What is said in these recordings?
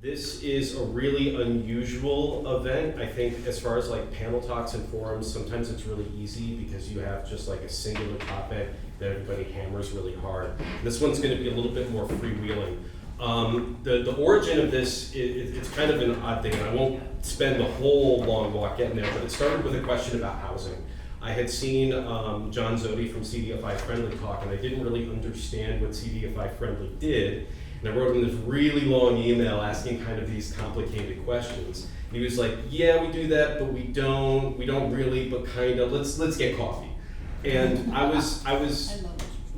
This is a really unusual event. I think as far as like panel talks and forums, sometimes it's really easy because you have just like a singular topic that everybody hammers really hard. This one's going to be a little bit more freewheeling. The origin of this, it's kind of an odd thing, and I won't spend the whole long walk getting there, but it started with a question about housing. I had seen John Zodi from CDFI Friendly talk, and I didn't really understand what CDFI Friendly did. And I wrote him this really long email asking kind of these complicated questions. And he was like, yeah, we do that, but we don't really, but kind of, let's get coffee. And I was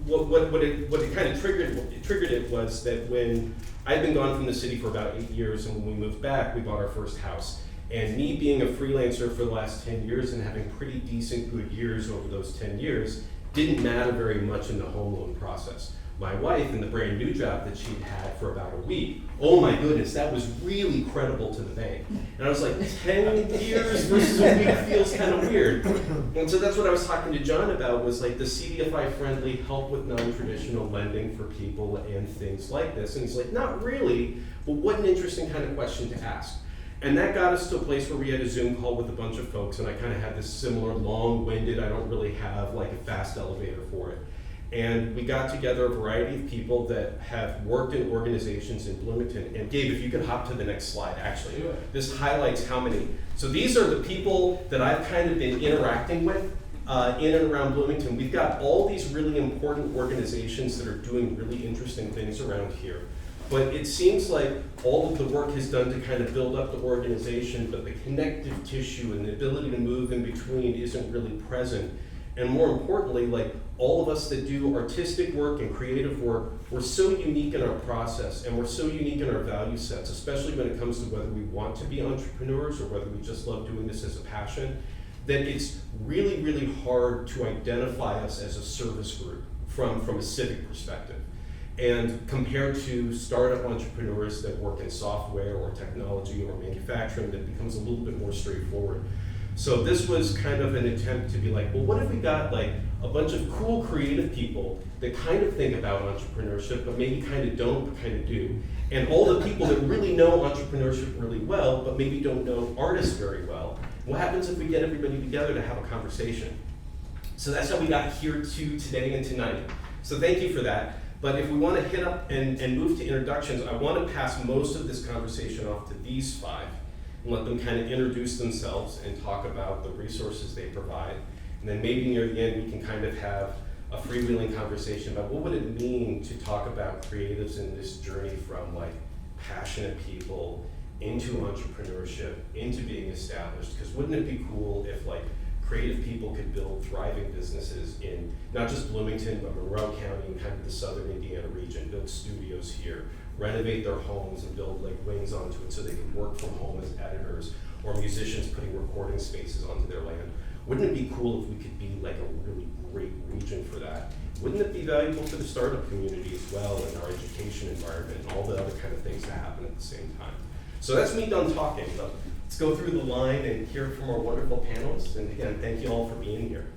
what it kind of triggered it was that when I'd been gone from the city for about 8 years, and when we moved back, we bought our first house. And me being a freelancer for the last 10 years and having pretty decent good years over those 10 years didn't matter very much in the home loan process. My wife, in the brand new job that she'd had for about a week, oh my goodness, that was really credible to the bank. And I was like, 10 years versus a week feels kind of weird. And so that's what I was talking to John about, was like the CDFI friendly help with non-traditional lending for people and things like this. And he's like, not really, but what an interesting kind of question to ask. And that got us to a place where we had a Zoom call with a bunch of folks, and I kind of had this similar long-winded, I don't really have like a fast elevator for it. And we got together a variety of people that have worked in organizations in Bloomington. And Gabe, if you could hop to the next slide, actually. Sure. This highlights how many. So these are the people that I've kind of been interacting with in and around Bloomington. We've got all these really important organizations that are doing really interesting things around here. But it seems like all of the work is done to kind of build up the organization, but the connective tissue and the ability to move in between isn't really present. And more importantly, like all of us that do artistic work and creative work, we're so unique in our process and we're so unique in our value sets, especially when it comes to whether we want to be entrepreneurs or whether we just love doing this as a passion, that it's really, really hard to identify us as a service group from a civic perspective. And compared to startup entrepreneurs that work in software or technology or manufacturing, that becomes a little bit more straightforward. So this was kind of an attempt to be like, well, what if we got like a bunch of cool creative people that kind of think about entrepreneurship, but maybe kind of don't, but kind of do. And all the people that really know entrepreneurship really well, but maybe don't know artists very well. What happens if we get everybody together to have a conversation? So that's how we got here to today and tonight. So thank you for that. But if we want to hit up and move to introductions, I want to pass most of this conversation off to these five and let them kind of introduce themselves and talk about the resources they provide. And then maybe near the end, we can kind of have a freewheeling conversation about what would it mean to talk about creatives in this journey from like passionate people into entrepreneurship, into being established. Because wouldn't it be cool if like creative people could build thriving businesses in not just Bloomington, but Monroe County and kind of the southern Indiana region, build studios here, renovate their homes and build like wings onto it so they can work from home as editors, or musicians putting recording spaces onto their land. Wouldn't it be cool if we could be like a really great region for that? Wouldn't it be valuable for the startup community as well, and our education environment and all the other kind of things that happen at the same time? So that's me done talking, but let's go through the line and hear from our wonderful panelists. And again, thank you all for being here.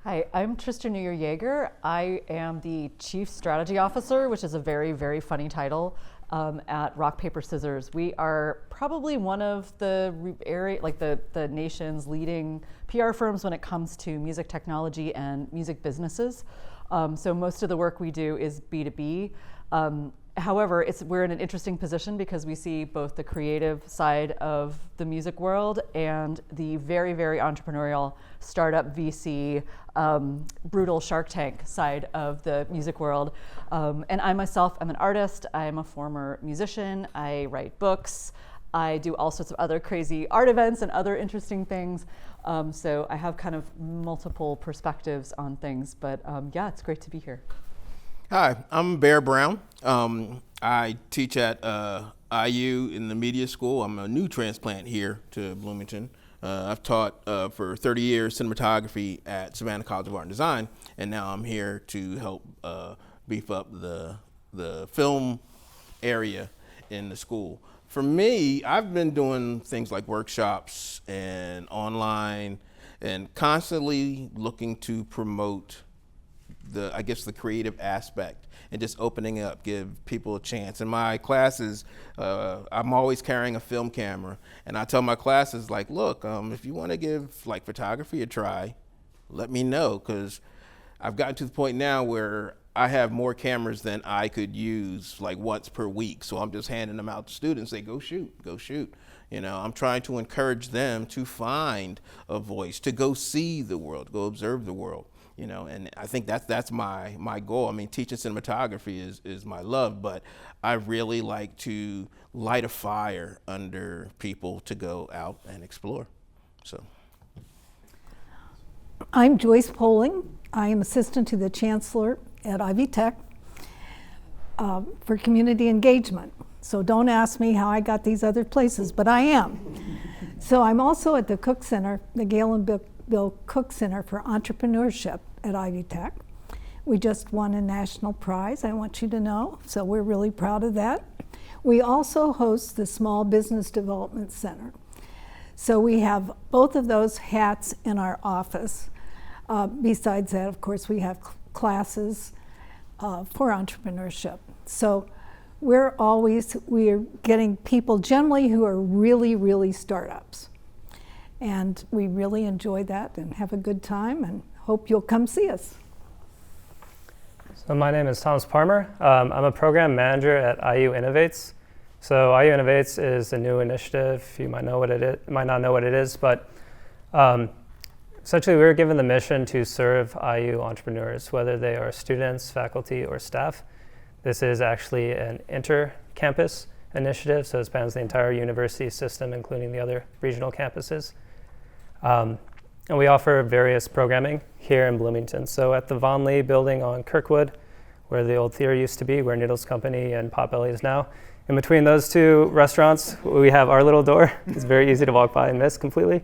Hi, I'm Tristan Neuer-Jaeger. I am the Chief Strategy Officer, which is a very, very funny title, at Rock, Paper, Scissors. We are probably one of the the nation's leading PR firms when it comes to music technology and music businesses. So most of the work we do is B2B. However, we're in an interesting position because we see both the creative side of the music world and the very, very entrepreneurial startup VC, brutal Shark Tank side of the music world. And I myself am an artist. I'm a former musician. I write books. I do all sorts of other crazy art events and other interesting things. So I have kind of multiple perspectives on things, but yeah, it's great to be here. Hi, I'm Bear Brown. I teach at IU in the media school. I'm a new transplant here to Bloomington. I've taught for 30 years cinematography at Savannah College of Art and Design, and now I'm here to help beef up the film area in the school. For me, I've been doing things like workshops and online and constantly looking to promote the I guess the creative aspect and just opening up, give people a chance. In my classes, I'm always carrying a film camera, and I tell my classes, like, look, if you want to give like photography a try, let me know, because I've gotten to the point now where I have more cameras than I could use like once per week. So I'm just handing them out to students. They go shoot, go shoot. You know, I'm trying to encourage them to find a voice, to go see the world, go observe the world. You know, and I think that's my goal. I mean, teaching cinematography is my love, but I really like to light a fire under people to go out and explore. So. I'm Joyce Poling. I am assistant to the chancellor at Ivy Tech for community engagement. So don't ask me how I got these other places, but I am. So I'm also at the Cook Center, the Gail and Bill Cook Center for Entrepreneurship at Ivy Tech. We just won a national prize, I want you to know, so we're really proud of that. We also host the Small Business Development Center. So we have both of those hats in our office. Besides that, of course, we have classes for entrepreneurship. So we're getting people generally who are really startups. And we really enjoy that and have a good time and hope you'll come see us. So my name is Thomas Parmer. I'm a program manager at IU Innovates. So IU Innovates is a new initiative. You might know what it is, might not know what it is, but essentially we were given the mission to serve IU entrepreneurs, whether they are students, faculty, or staff. This is actually an inter-campus initiative, so it spans the entire university system, including the other regional campuses. And we offer various programming here in Bloomington. So at the Von Lee building on Kirkwood, where the old theater used to be, where Needles Company and Potbelly is now, in between those two restaurants, we have our little door. It's very easy to walk by and miss completely.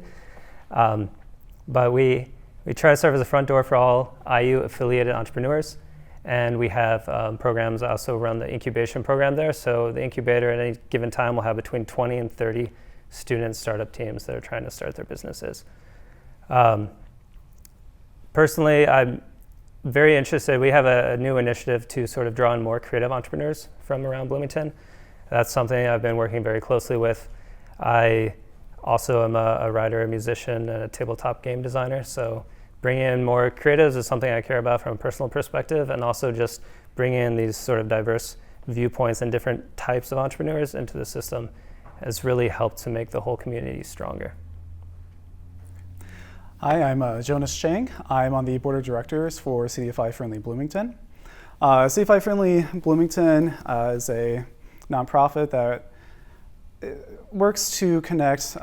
But we try to serve as a front door for all IU affiliated entrepreneurs. And we have programs also run the incubation program there. So the incubator at any given time will have between 20 and 30 student startup teams that are trying to start their businesses. Personally, I'm very interested. We have a new initiative to sort of draw in more creative entrepreneurs from around Bloomington. That's something I've been working very closely with. I also am a writer, a musician, and a tabletop game designer. So bringing in more creatives is something I care about from a personal perspective, and also just bringing in these sort of diverse viewpoints and different types of entrepreneurs into the system has really helped to make the whole community stronger. Hi, I'm Jonas Chang. I'm on the board of directors for CDFI Friendly Bloomington. CDFI Friendly Bloomington is a nonprofit that works to connect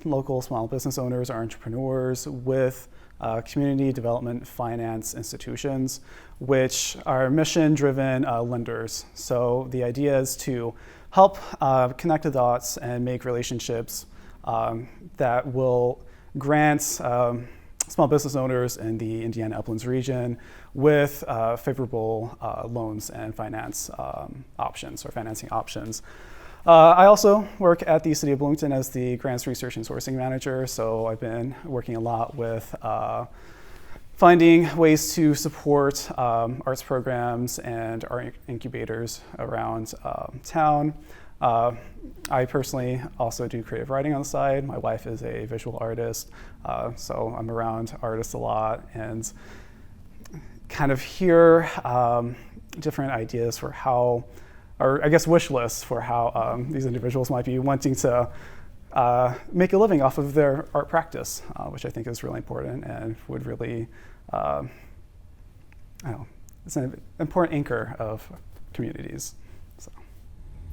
local small business owners or entrepreneurs with community development finance institutions, which are mission-driven lenders. So the idea is to help connect the dots and make relationships that will grant small business owners in the Indiana Uplands region with favorable loans and finance options or financing options. I also work at the City of Bloomington as the Grants Research and Sourcing Manager, so I've been working a lot with finding ways to support arts programs and art incubators around town. I personally also do creative writing on the side. My wife is a visual artist, so I'm around artists a lot and kind of hear different ideas for how, or I guess wish lists for how these individuals might be wanting to make a living off of their art practice, which I think is really important and would really, I don't know, it's an important anchor of communities.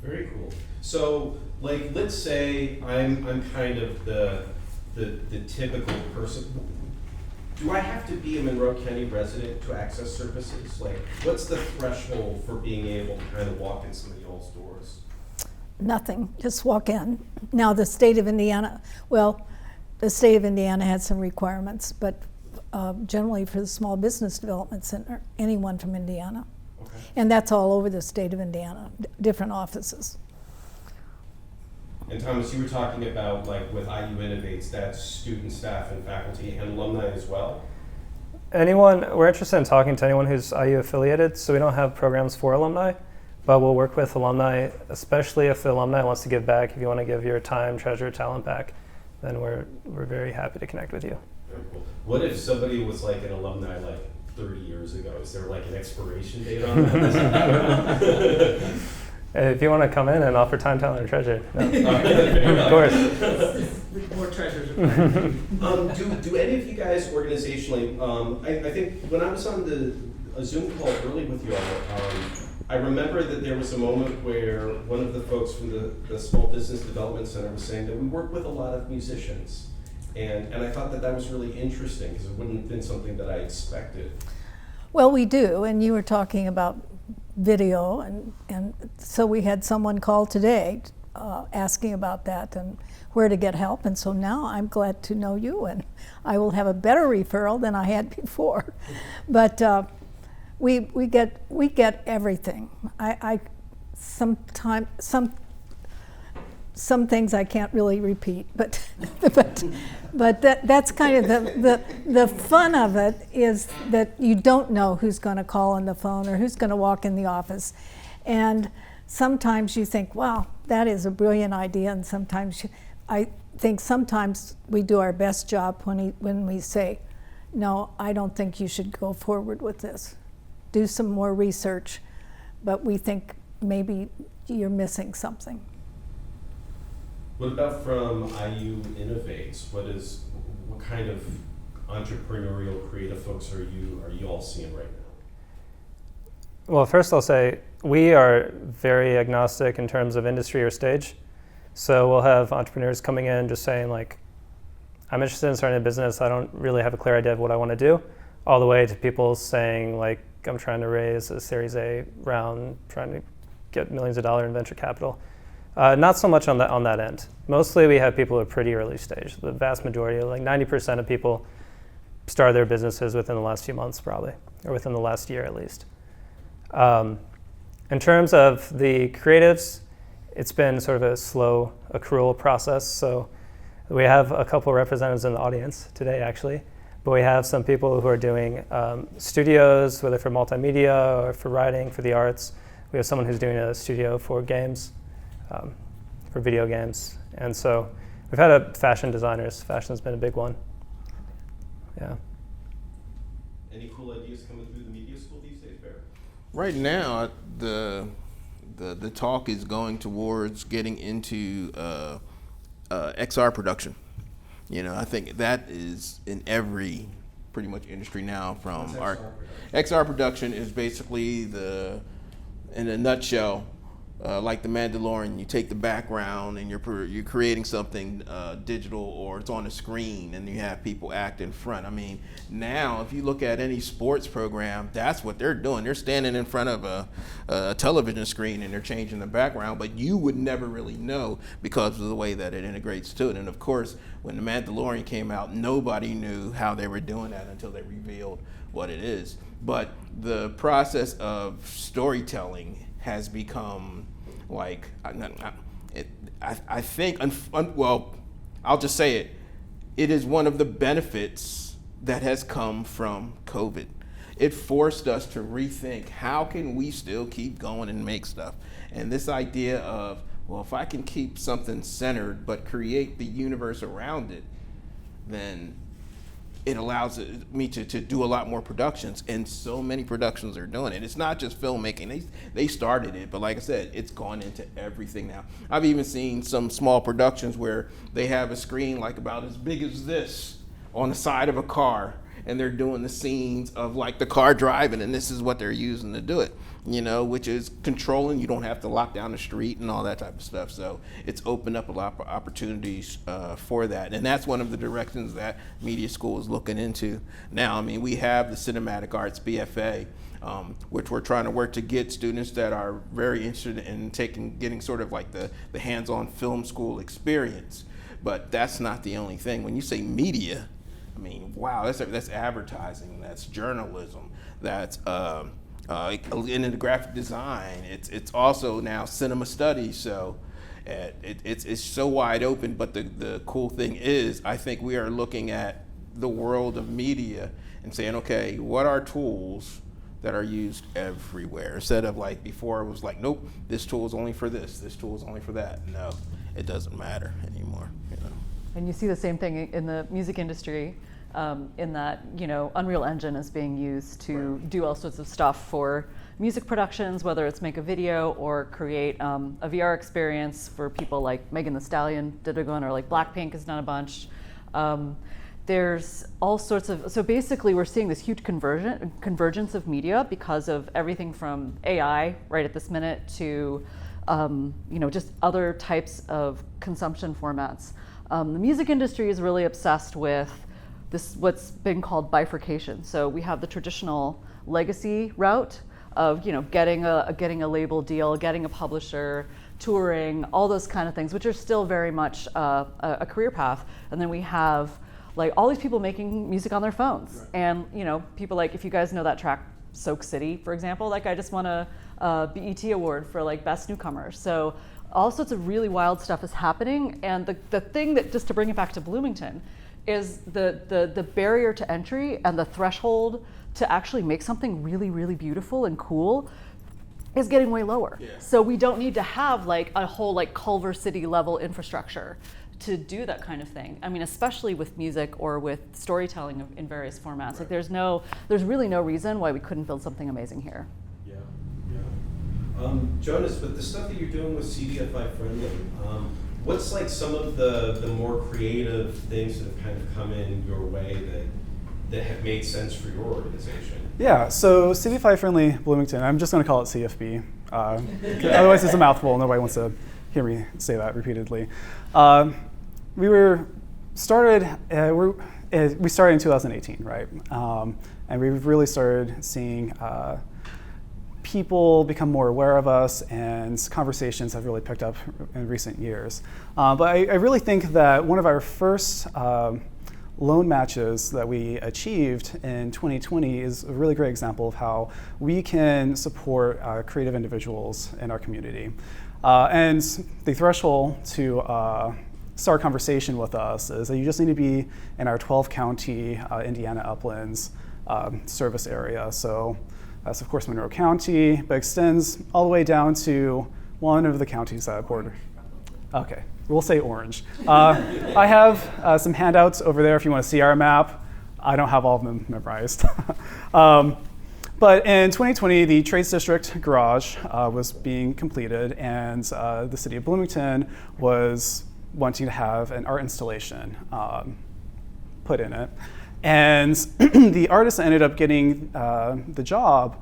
Very cool. So, like, let's say I'm kind of the typical person. Do I have to be a Monroe County resident to access services? Like, what's the threshold for being able to kind of walk in some of y'all's doors? Nothing, just walk in. Now the state of Indiana, had some requirements, but generally for the Small Business Development Center, anyone from Indiana. Okay. And that's all over the state of Indiana, different offices. And Thomas, you were talking about, like, with IU Innovates, that's student, staff, and faculty, and alumni as well? We're interested in talking to anyone who's IU affiliated, so we don't have programs for alumni, but we'll work with alumni, especially if the alumni wants to give back. If you want to give your time, treasure, talent back, then we're very happy to connect with you. Very cool. What if somebody was like an alumni like 30 years ago? Is there like an expiration date on that? If you want to come in and offer time, talent, and treasure, no. Of course. More treasures. Do any of you guys organizationally, I think when I was on a Zoom call early with you all, I remember that there was a moment where one of the folks from the Small Business Development Center was saying that we work with a lot of musicians. And I thought that was really interesting because it wouldn't have been something that I expected. Well, we do, and you were talking about video, and so we had someone call today asking about that and where to get help, and so now I'm glad to know you, and I will have a better referral than I had before. But we get everything. Some things I can't really repeat, but that's kind of the fun of it, is that you don't know who's going to call on the phone or who's going to walk in the office, and sometimes you think, wow, that is a brilliant idea, and sometimes I think sometimes we do our best job when we say, no, I don't think you should go forward with this. Do some more research, but we think maybe you're missing something. What about from IU Innovates? What kind of entrepreneurial, creative folks are you all seeing right now? Well, first I'll say we are very agnostic in terms of industry or stage. So we'll have entrepreneurs coming in just saying like, I'm interested in starting a business. I don't really have a clear idea of what I want to do, all the way to people saying like, I'm trying to raise a Series A round, trying to get millions of dollars in venture capital. Not so much on that end. Mostly we have people who are pretty early stage. The vast majority, like 90% of people, start their businesses within the last few months probably, or within the last year at least. In terms of the creatives, it's been sort of a slow accrual process. So we have a couple representatives in the audience today actually, but we have some people who are doing studios, whether for multimedia or for writing, for the arts. We have someone who's doing a studio for games. For video games, and so we've had fashion designers. Fashion's been a big one. Yeah. Any cool ideas coming through the media school these days, Bear? Right now, the talk is going towards getting into XR production. You know, I think that is in every pretty much industry now. From What's our XR production? XR production is basically in a nutshell. Like the Mandalorian, you take the background and you're creating something digital, or it's on a screen and you have people act in front. I mean, now if you look at any sports program, that's what they're doing. They're standing in front of a television screen and they're changing the background, but you would never really know because of the way that it integrates to it. And of course, when the Mandalorian came out, nobody knew how they were doing that until they revealed what it is. But the process of storytelling has become like, I think, well, I'll just say it. It is one of the benefits that has come from COVID. It forced us to rethink, how can we still keep going and make stuff? And this idea of, well, if I can keep something centered but create the universe around it, then it allows me to do a lot more productions, and so many productions are doing it. It's not just filmmaking. They started it, but like I said, it's gone into everything now. I've even seen some small productions where they have a screen like about as big as this on the side of a car, and they're doing the scenes of like the car driving, and this is what they're using to do it, you know, which is controlling. You don't have to lock down the street and all that type of stuff. So it's opened up a lot of opportunities for that. And that's one of the directions that media school is looking into now. I mean, we have the Cinematic Arts BFA, which we're trying to work to get students that are very interested in getting sort of like the hands-on film school experience. But that's not the only thing. When you say media, I mean, wow, that's advertising, that's journalism, that's into graphic design. It's also now cinema studies. So it's so wide open. But the cool thing is, I think we are looking at the world of media and saying, okay, what are tools that are used everywhere? Instead of like before, it was like, nope, this tool is only for this tool is only for that. No, it doesn't matter anymore. And you see the same thing in the music industry, in that, Unreal Engine is being used to do all sorts of stuff for music productions, whether it's make a video or create a VR experience for people like Megan Thee Stallion did a one, or like Blackpink has done a bunch. There's all sorts of, so basically we're seeing this huge convergence of media because of everything from AI right at this minute to just other types of consumption formats. The music industry is really obsessed with this, what's been called bifurcation. So we have the traditional legacy route of getting a label deal, getting a publisher, touring, all those kind of things, which are still very much a career path. And then we have like all these people making music on their phones, and people like, if you guys know that track Soak City, for example, like I just won a BET award for like best newcomer. So all sorts of really wild stuff is happening, and the thing that, just to bring it back to Bloomington, is the barrier to entry and the threshold to actually make something really, really beautiful and cool is getting way lower. Yeah. So we don't need to have like a whole like Culver City level infrastructure to do that kind of thing. I mean, especially with music or with storytelling in various formats. Right. Like there's really no reason why we couldn't build something amazing here. Yeah. Jonas, with the stuff that you're doing with CDFI Friendly, what's like some of the more creative things that have kind of come in your way that have made sense for your organization? Yeah, so CDFI Friendly Bloomington, I'm just going to call it CFB. Otherwise it's a mouthful, nobody wants to hear me say that repeatedly. We started in 2018, right? And we've really started seeing people become more aware of us, and conversations have really picked up in recent years. But I really think that one of our first loan matches that we achieved in 2020 is a really great example of how we can support creative individuals in our community. And the threshold to start conversation with us is that you just need to be in our 12-county Indiana Uplands service area. So that's, of course, Monroe County, but extends all the way down to one of the counties that border. Okay, we'll say Orange. I have some handouts over there if you want to see our map. I don't have all of them memorized. But in 2020, the Trades District Garage was being completed, and the city of Bloomington was wanting to have an art installation put in it. And the artist that ended up getting the job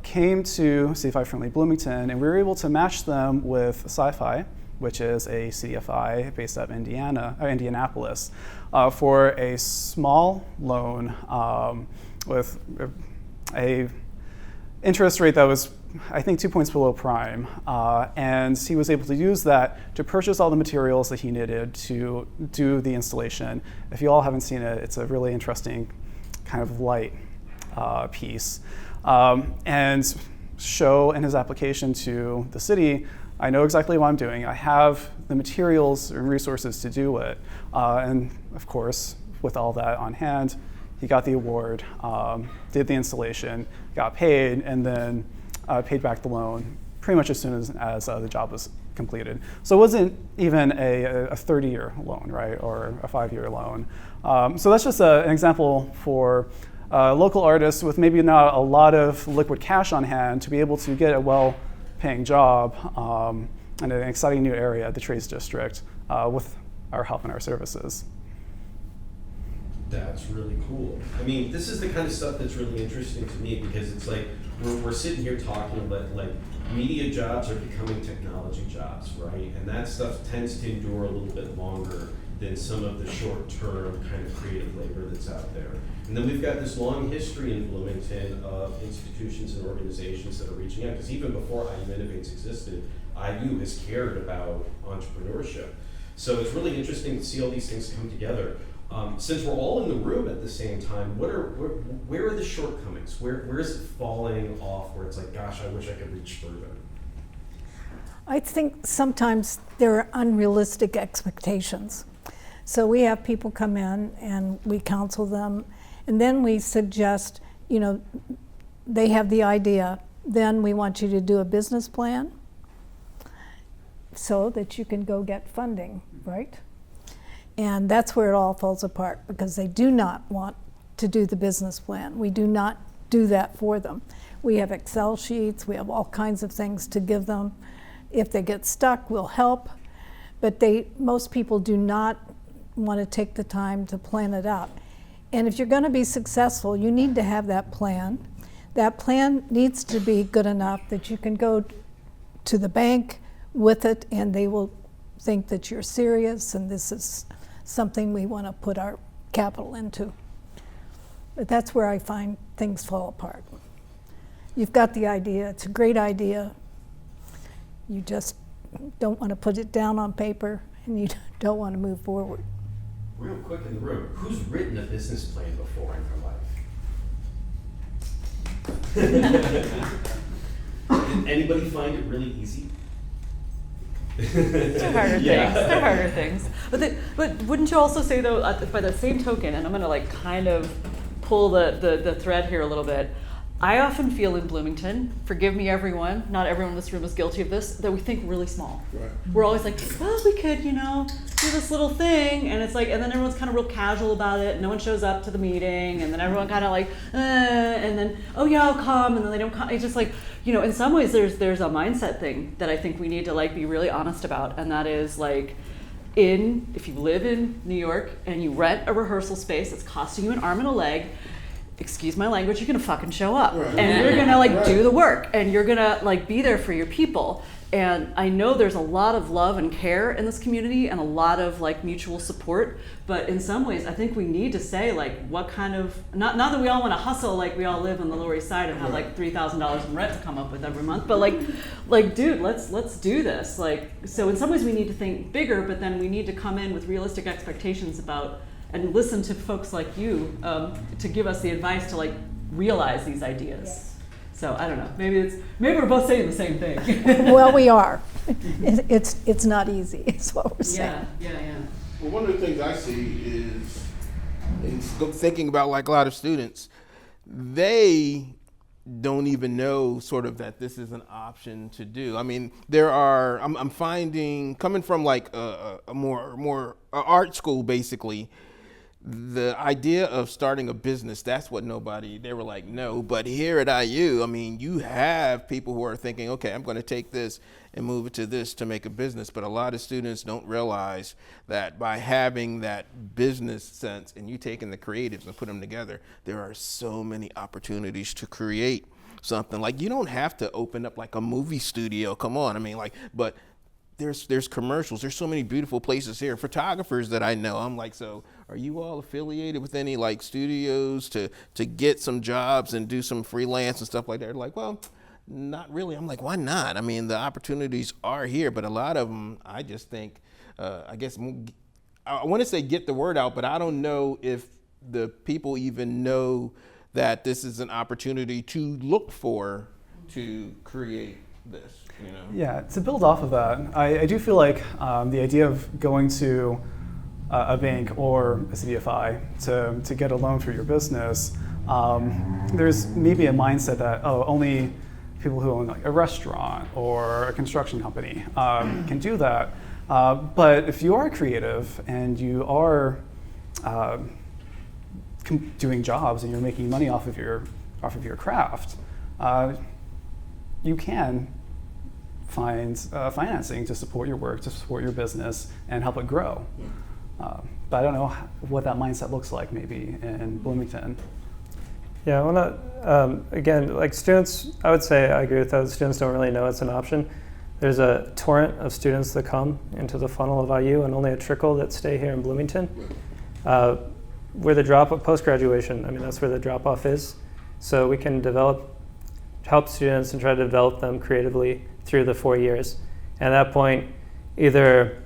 came to CDFI Friendly Bloomington, and we were able to match them with Sci-Fi, which is a CDFI based out of Indianapolis, for a small loan with a interest rate that was, I think, 2 points below prime. And he was able to use that to purchase all the materials that he needed to do the installation. If you all haven't seen it, it's a really interesting kind of light piece. And show in his application to the city, I know exactly what I'm doing. I have the materials and resources to do it. And of course, with all that on hand, he got the award, did the installation, got paid, and then paid back the loan pretty much as soon as the job was completed. So it wasn't even a 30-year loan, right, or a 5-year loan. So that's just an example for local artists with maybe not a lot of liquid cash on hand to be able to get a well-paying job in an exciting new area at the Trades District with our help and our services. That's really cool. I mean, this is the kind of stuff that's really interesting to me, because it's like we're sitting here talking about like media jobs are becoming technology jobs, right? And that stuff tends to endure a little bit longer than some of the short-term kind of creative labor that's out there. And then we've got this long history in Bloomington of institutions and organizations that are reaching out, because even before IU Innovates existed, IU has cared about entrepreneurship. So it's really interesting to see all these things come together. Since we're all in the room at the same time, where are the shortcomings? Where is it falling off where it's like, gosh, I wish I could reach further? I think sometimes there are unrealistic expectations. So we have people come in and we counsel them, And then we suggest, they have the idea, then we want you to do a business plan so that you can go get funding, right? And that's where it all falls apart, because they do not want to do the business plan. We do not do that for them. We have Excel sheets, we have all kinds of things to give them. If they get stuck, we'll help. But most people do not want to take the time to plan it out. And if you're going to be successful, you need to have that plan. That plan needs to be good enough that you can go to the bank with it and they will think that you're serious and this is something we want to put our capital into. But that's where I find things fall apart. You've got the idea, it's a great idea. You just don't want to put it down on paper and you don't want to move forward. Real quick in the room, who's written a business plan before in their life? Did anybody find it really easy? They're harder things. They're harder things. But wouldn't you also say though, by the same token, and I'm going to like kind of pull the thread here a little bit. I often feel in Bloomington, forgive me everyone, not everyone in this room is guilty of this, that we think really small. Right. We're always like, well, we could, do this little thing, and it's like, and then everyone's kind of real casual about it, no one shows up to the meeting, and then everyone kind of like, and then, oh yeah, I'll come, and then they don't come. It's just like, in some ways there's a mindset thing that I think we need to like be really honest about, and that is like, if you live in New York and you rent a rehearsal space that's costing you an arm and a leg, excuse my language, you're gonna fucking show up. Right. And you're gonna like do the work and you're gonna like be there for your people. And I know there's a lot of love and care in this community and a lot of like mutual support, but in some ways I think we need to say like what kind of, not that we all wanna hustle like we all live on the Lower East Side and have like $3,000 in rent to come up with every month, but like dude, let's do this. Like, so in some ways we need to think bigger, but then we need to come in with realistic expectations about and listen to folks like you to give us the advice to like realize these ideas. Yes. So I don't know. Maybe we're both saying the same thing. Well, we are. It's not easy. Is what we're saying. Yeah. Well, one of the things I see is thinking about like a lot of students, they don't even know sort of that this is an option to do. I mean, I'm finding coming from like a more art school basically. The idea of starting a business, that's what they were like, no. But here at IU, I mean, you have people who are thinking, okay, I'm going to take this and move it to this to make a business. But a lot of students don't realize that by having that business sense and you taking the creatives and put them together, there are so many opportunities to create something. Like, you don't have to open up like a movie studio. Come on. I mean, like, but there's commercials. There's so many beautiful places here. Photographers that I know. I'm like, so are you all affiliated with any like studios to get some jobs and do some freelance and stuff like that? They're like, well, not really. I'm like, why not? I mean, the opportunities are here, but a lot of them, I just think, I guess, I want to say get the word out, but I don't know if the people even know that this is an opportunity to look for to create this. Yeah, to build off of that, I do feel like the idea of going to a bank or a CDFI to get a loan for your business, there's maybe a mindset that, only people who own like a restaurant or a construction company can do that. But if you are creative and you are doing jobs and you're making money off of your craft, you can find financing to support your work, to support your business, and help it grow. But I don't know what that mindset looks like maybe in Bloomington. Yeah, well, again, like students, I would say I agree with that. Students don't really know it's an option. There's a torrent of students that come into the funnel of IU and only a trickle that stay here in Bloomington. Where the drop-off post-graduation, I mean, that's where the drop-off is. So we can help students and try to develop them creatively through the 4 years. And at that point, either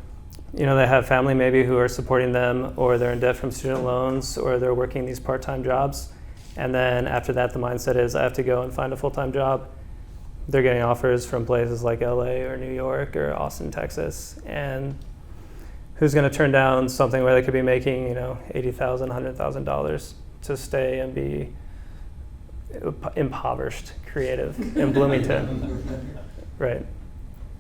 they have family maybe who are supporting them, or they're in debt from student loans, or they're working these part-time jobs. And then after that, the mindset is I have to go and find a full-time job. They're getting offers from places like LA or New York or Austin, Texas. And who's going to turn down something where they could be making, $80,000, $100,000 to stay and be impoverished creative in Bloomington. Right.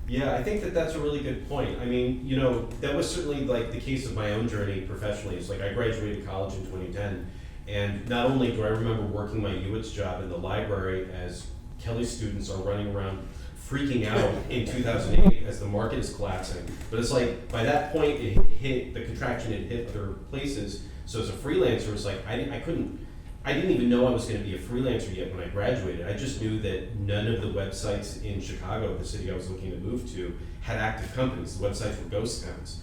Yeah, I think that that's a really good point. I mean, you know, that was certainly like the case of my own journey professionally. It's like I graduated college in 2010, and not only do I remember working my UITS job in the library as Kelly students are running around freaking out in 2008 as the market is collapsing, but it's like by that point it hit, the contraction had hit other places. So as a freelancer, it's like I didn't even know I was going to be a freelancer yet when I graduated. I just knew that none of the websites in Chicago, the city I was looking to move to, had active companies. The websites were ghost towns.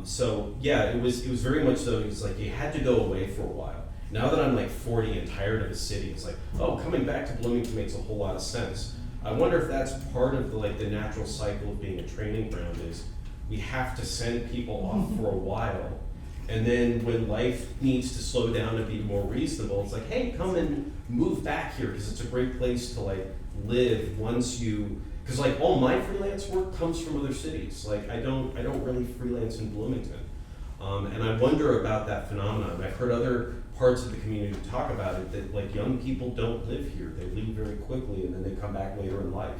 So yeah, it was very much so. It's like you had to go away for a while. Now that I'm like 40 and tired of a city, it's like, oh, coming back to Bloomington makes a whole lot of sense. I wonder if that's part of the natural cycle of being a training ground is we have to send people off for a while. And then when life needs to slow down and be more reasonable, it's like, hey, come and move back here because it's a great place to live once you, because all my freelance work comes from other cities. Like I don't really freelance in Bloomington. And I wonder about that phenomenon. I've heard other parts of the community talk about it, that young people don't live here. They leave very quickly and then they come back later in life.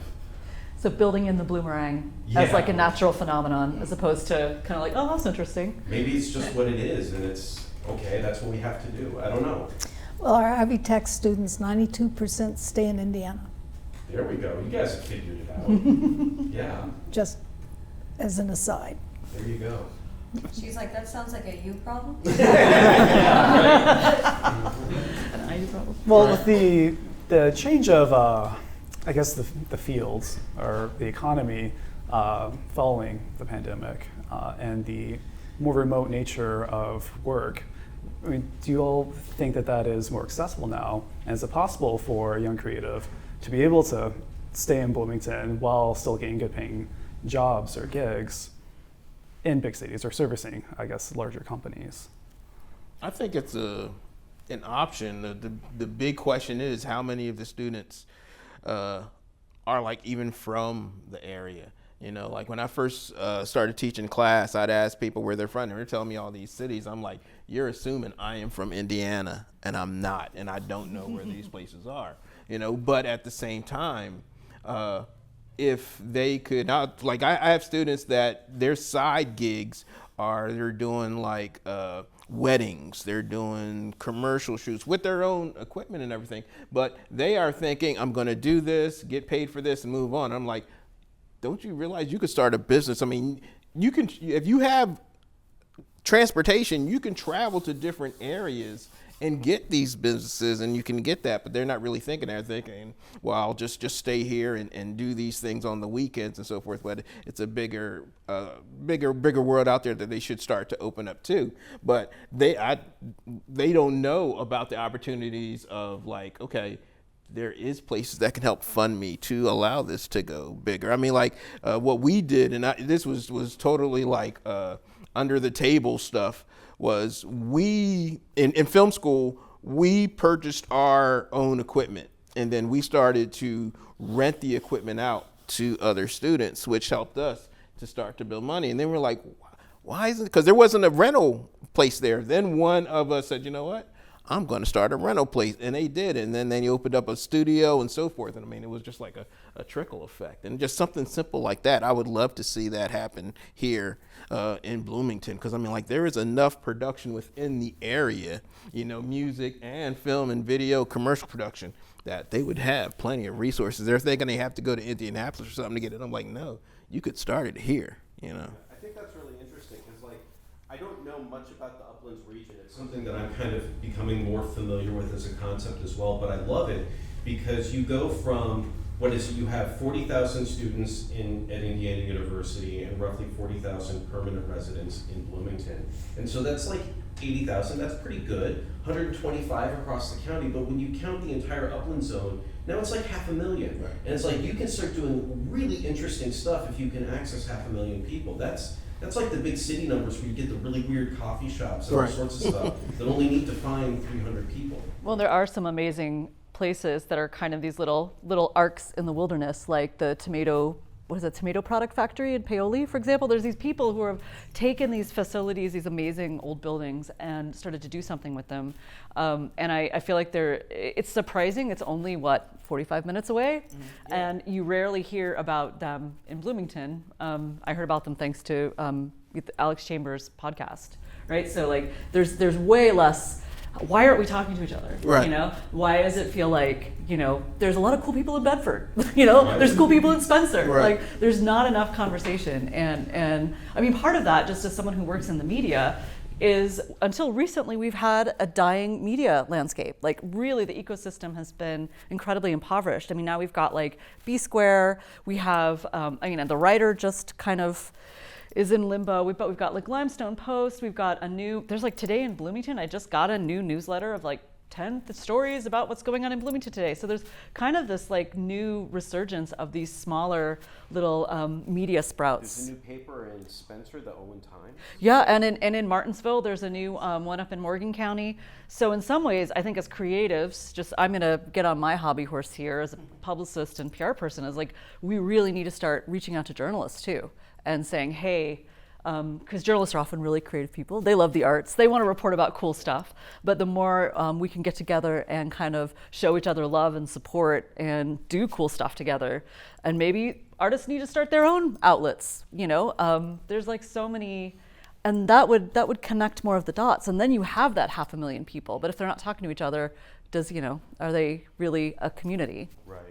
So building in the bloomerang as a natural phenomenon, as opposed to kind of oh, that's interesting. Maybe it's just what it is, and it's okay. That's what we have to do. I don't know. Well, our Ivy Tech students, 92% stay in Indiana, There we go. You guys have figured it out. Yeah. just as an aside. There you go. She's like, that sounds like a you problem. An IU problem. Well, with the change of, I guess, the fields or the economy following the pandemic and the more remote nature of work, I mean, do you all think that is more accessible now? And is it possible for a young creative to be able to stay in Bloomington while still getting good paying jobs or gigs in big cities or servicing, I guess, larger companies? I think it's an option. The big question is how many of the students are even from the area. You know, when I first started teaching class, I'd ask people where they're from. They're telling me all these cities. I'm like, you're assuming I am from Indiana, and I'm not, and I don't know where these places are. You know, but at the same time, if they could not, I have students that their side gigs they're doing weddings, they're doing commercial shoots with their own equipment and everything, but they are thinking, I'm going to do this, get paid for this, and move on. I'm like, don't you realize you could start a business? I mean, you can, if you have transportation, you can travel to different areas and get these businesses, and you can get that, but they're not really thinking. They're thinking, well, I'll just stay here and do these things on the weekends and so forth. But it's a bigger world out there that they should start to open up too. But they don't know about the opportunities of okay, there is places that can help fund me to allow this to go bigger. I mean, what we did, and this was totally under the table stuff, was we, in film school, we purchased our own equipment, and then we started to rent the equipment out to other students, which helped us to start to build money. And then we're like, why isn't it? Because there wasn't a rental place there. Then one of us said, you know what? I'm going to start a rental place. And they did. And then they opened up a studio and so forth. And I mean, it was just like a trickle effect. And just something simple like that. I would love to see that happen here in Bloomington. Because I mean, there is enough production within the area, music and film and video, commercial production, that they would have plenty of resources. They're thinking they have to go to Indianapolis or something to get it. I'm like, no, you could start it here, I think that's really interesting because I don't know much about the Uplands region. It's something that I'm kind of becoming more familiar with as a concept as well, but I love it because you go from, you have 40,000 students at Indiana University and roughly 40,000 permanent residents in Bloomington. And so that's 80,000, that's pretty good, 125 across the county, but when you count the entire Upland zone, now it's 500,000. Right. And it's you can start doing really interesting stuff if you can access 500,000 people. That's the big city numbers where you get the really weird coffee shops and all sorts of stuff that only need to find 300 people. Well, there are some amazing places that are kind of these little arcs in the wilderness, like the tomato what is it, tomato product factory in Paoli, for example. There's these people who have taken these facilities, these amazing old buildings, and started to do something with them. And I feel like it's surprising. It's only, 45 minutes away? Yeah. And you rarely hear about them in Bloomington. I heard about them thanks to Alex Chambers' podcast, right? So like, there's way less. Why aren't we talking to each other? Right. You know, why does it feel like, there's a lot of cool people in Bedford, there's cool people in Spencer. Right. Like, there's not enough conversation. And I mean, part of that, just as someone who works in the media, is until recently we've had a dying media landscape. Like, really, the ecosystem has been incredibly impoverished. I mean, now we've got like B Square, we have, and the writer just kind of is in limbo. We've got like Limestone Post. We've got there's like today in Bloomington, I just got a new newsletter of like 10 stories about what's going on in Bloomington today. So there's kind of this like new resurgence of these smaller little media sprouts. There's a new paper in Spencer, the Owen Times. Yeah, and in Martinsville, there's a new one up in Morgan County. So in some ways, I think as creatives, I'm gonna get on my hobby horse here as a publicist and PR person, is like, we really need to start reaching out to journalists too, and saying, hey, because journalists are often really creative people. They love the arts. They want to report about cool stuff. But the more we can get together and kind of show each other love and support and do cool stuff together, and maybe artists need to start their own outlets. There's like so many, and that would connect more of the dots. And then you have that 500,000 people. But if they're not talking to each other, are they really a community? Right.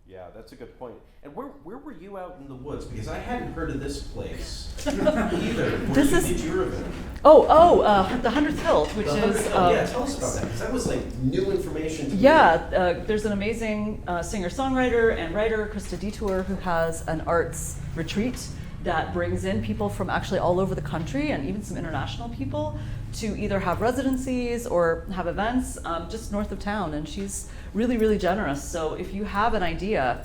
Yeah, that's a good point. And where were you out in the woods? Because I hadn't heard of this place either. Where did your event? The 100th Hill, which is... yeah, tell us about that, because that was like new information to me. Yeah, there's an amazing singer-songwriter and writer, Krista Detour, who has an arts retreat that brings in people from actually all over the country and even some international people to either have residencies or have events just north of town. And she's really, really generous. So if you have an idea,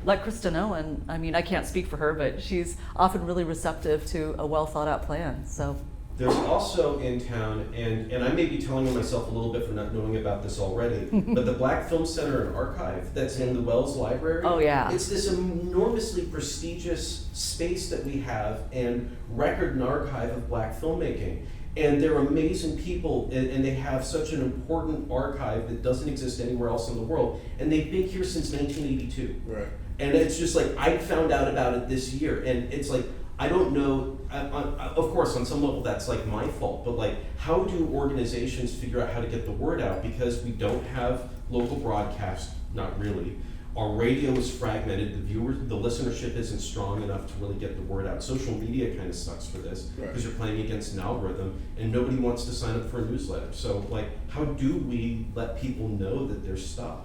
let Krista know. And I mean, I can't speak for her, but she's often really receptive to a well thought out plan. So there's also in town, and I may be telling myself a little bit for not knowing about this already, but the Black Film Center and Archive that's in the Wells Library. Oh yeah. It's this enormously prestigious space that we have and record and archive of Black filmmaking. And they're amazing people, and they have such an important archive that doesn't exist anywhere else in the world. And they've been here since 1982. Right. And it's just like, I found out about it this year, and it's like, I don't know, of course, on some level that's like my fault, but like, how do organizations figure out how to get the word out? Because we don't have local broadcast, not really. Our radio is fragmented, the listenership isn't strong enough to really get the word out. Social media kind of sucks for this, because you're playing against an algorithm, and nobody wants to sign up for a newsletter. So like, how do we let people know that there's stuff?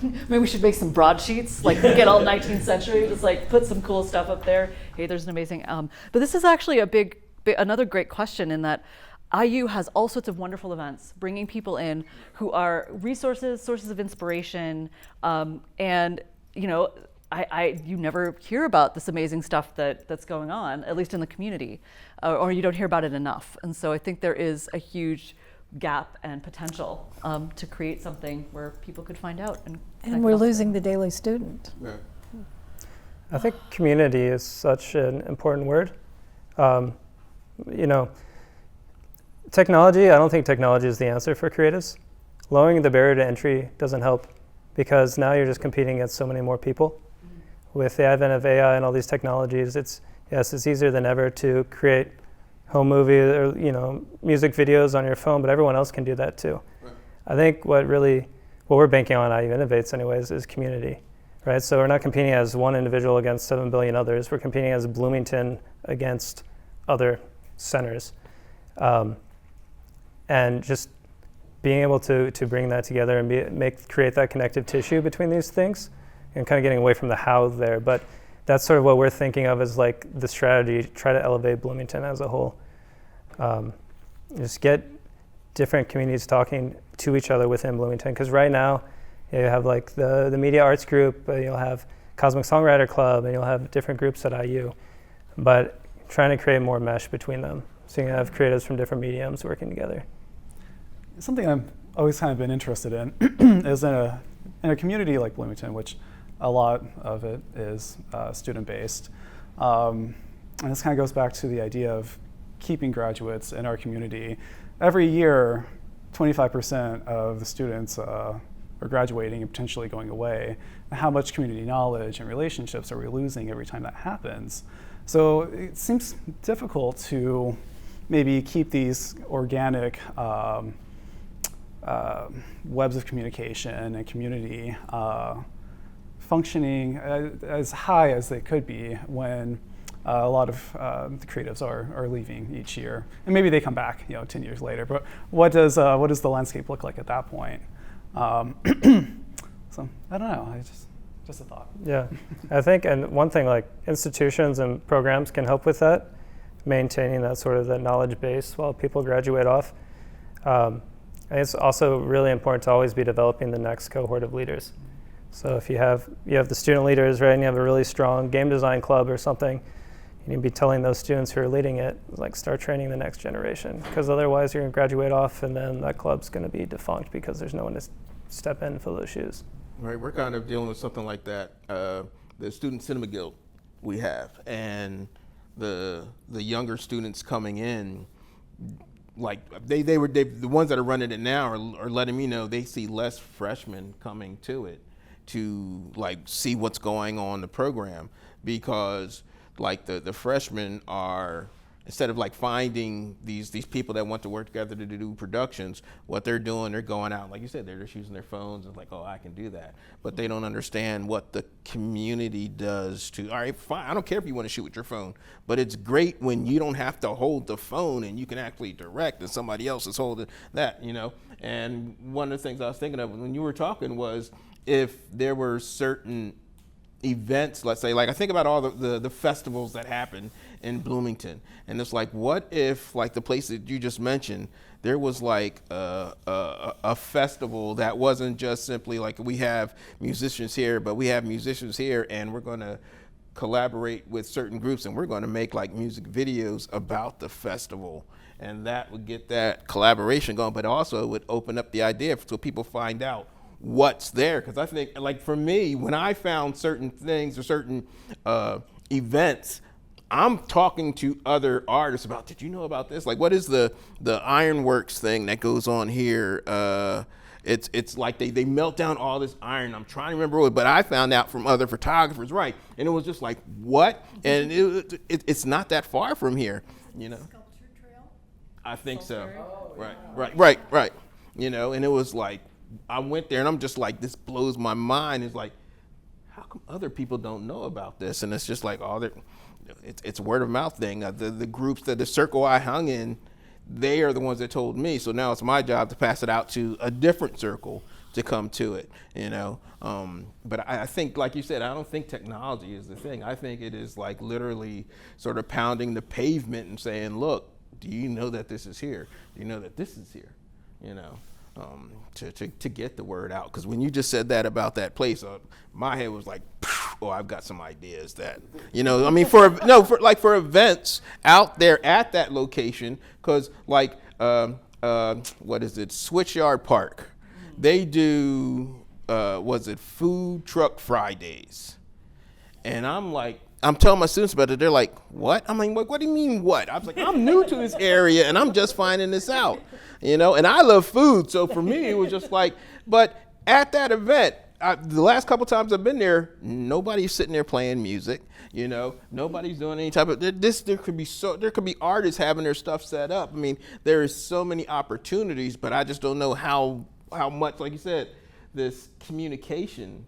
Maybe we should make some broadsheets, like get all 19th century, just like put some cool stuff up there. Hey, there's an amazing, but this is actually another great question in that IU has all sorts of wonderful events, bringing people in who are sources of inspiration, and you never hear about this amazing stuff that's going on, at least in the community, or you don't hear about it enough. And so I think there is a huge gap and potential to create something where people could find out. And we're losing the daily student. Right. I think community is such an important word. Technology, I don't think technology is the answer for creatives. Lowering the barrier to entry doesn't help, because now you're just competing against so many more people. With the advent of AI and all these technologies, it's easier than ever to create home movie or music videos on your phone, but everyone else can do that too. Right. I think what we're banking on IU Innovates anyways is community, right? So we're not competing as one individual against 7 billion others. We're competing as Bloomington against other centers. And just being able to bring that together and create that connective tissue between these things, and kind of getting away from the how there. But that's sort of what we're thinking of as like the strategy, try to elevate Bloomington as a whole. Just get different communities talking to each other within Bloomington. Because right now, you have like the Media Arts Group, you'll have Cosmic Songwriter Club, and you'll have different groups at IU. But trying to create more mesh between them. So you can have creatives from different mediums working together. Something I've always kind of been interested in is in a community like Bloomington, which a lot of it is student-based. And this kind of goes back to the idea of keeping graduates in our community. Every year, 25% of the students are graduating and potentially going away. And how much community knowledge and relationships are we losing every time that happens? So it seems difficult to maybe keep these organic webs of communication and community functioning as high as they could be when a lot of the creatives are leaving each year, and maybe they come back, 10 years later. But what does the landscape look like at that point? So I don't know. Just a thought. Yeah, I think, and one thing, like institutions and programs can help with that, maintaining that sort of that knowledge base while people graduate off. And it's also really important to always be developing the next cohort of leaders. So if you have the student leaders, right, and you have a really strong game design club or something, you need to be telling those students who are leading it, like, start training the next generation, because otherwise you're going to graduate off and then that club's going to be defunct because there's no one to step in and fill those shoes. Right, we're kind of dealing with something like that. The Student Cinema Guild we have, and the younger students coming in, like the ones that are running it now are letting me know they see less freshmen coming to it to like see what's going on in the program, because like the freshmen are, instead of like finding these people that want to work together to do productions, what they're doing, they're going out, like you said, they're just using their phones and like, oh, I can do that. But they don't understand what the community does to, all right, fine, I don't care if you want to shoot with your phone, but it's great when you don't have to hold the phone and you can actually direct and somebody else is holding that, And one of the things I was thinking of when you were talking was, if there were certain events, let's say, like I think about all the festivals that happen in Bloomington, and it's like, what if, like the place that you just mentioned, there was like a festival that wasn't just simply like, we have musicians here, but we have musicians here, and we're going to collaborate with certain groups, and we're going to make like music videos about the festival, and that would get that collaboration going, but also it would open up the idea so people find out what's there. Because I think, like for me, when I found certain things or certain events, I'm talking to other artists about, did you know about this? Like, what is the ironworks thing that goes on here? It's like they melt down all this iron. I'm trying to remember what, but I found out from other photographers, right? And it was just like, what? And it's not that far from here, Sculpture trail? I think so. Right. And it was like, I went there and I'm just like, this blows my mind. It's like, how come other people don't know about this? And it's just like, it's a word of mouth thing. The groups, the circle I hung in, they are the ones that told me. So now it's my job to pass it out to a different circle to come to it, But I think, like you said, I don't think technology is the thing. I think it is like literally sort of pounding the pavement and saying, look, do you know that this is here? Do you know that this is here? To get the word out. Because when you just said that about that place, my head was like, oh, I've got some ideas that, for events out there at that location. Because like, what is it, Switchyard Park, they do, Food Truck Fridays. And I'm telling my students about it. They're like, what? I'm like, what do you mean what? I was like, I'm new to this area and I'm just finding this out, and I love food. So for me, it was just like, but at that event, the last couple times I've been there, nobody's sitting there playing music, nobody's doing any type of, there could be artists having their stuff set up. I mean, there is so many opportunities, but I just don't know how much, like you said, this communication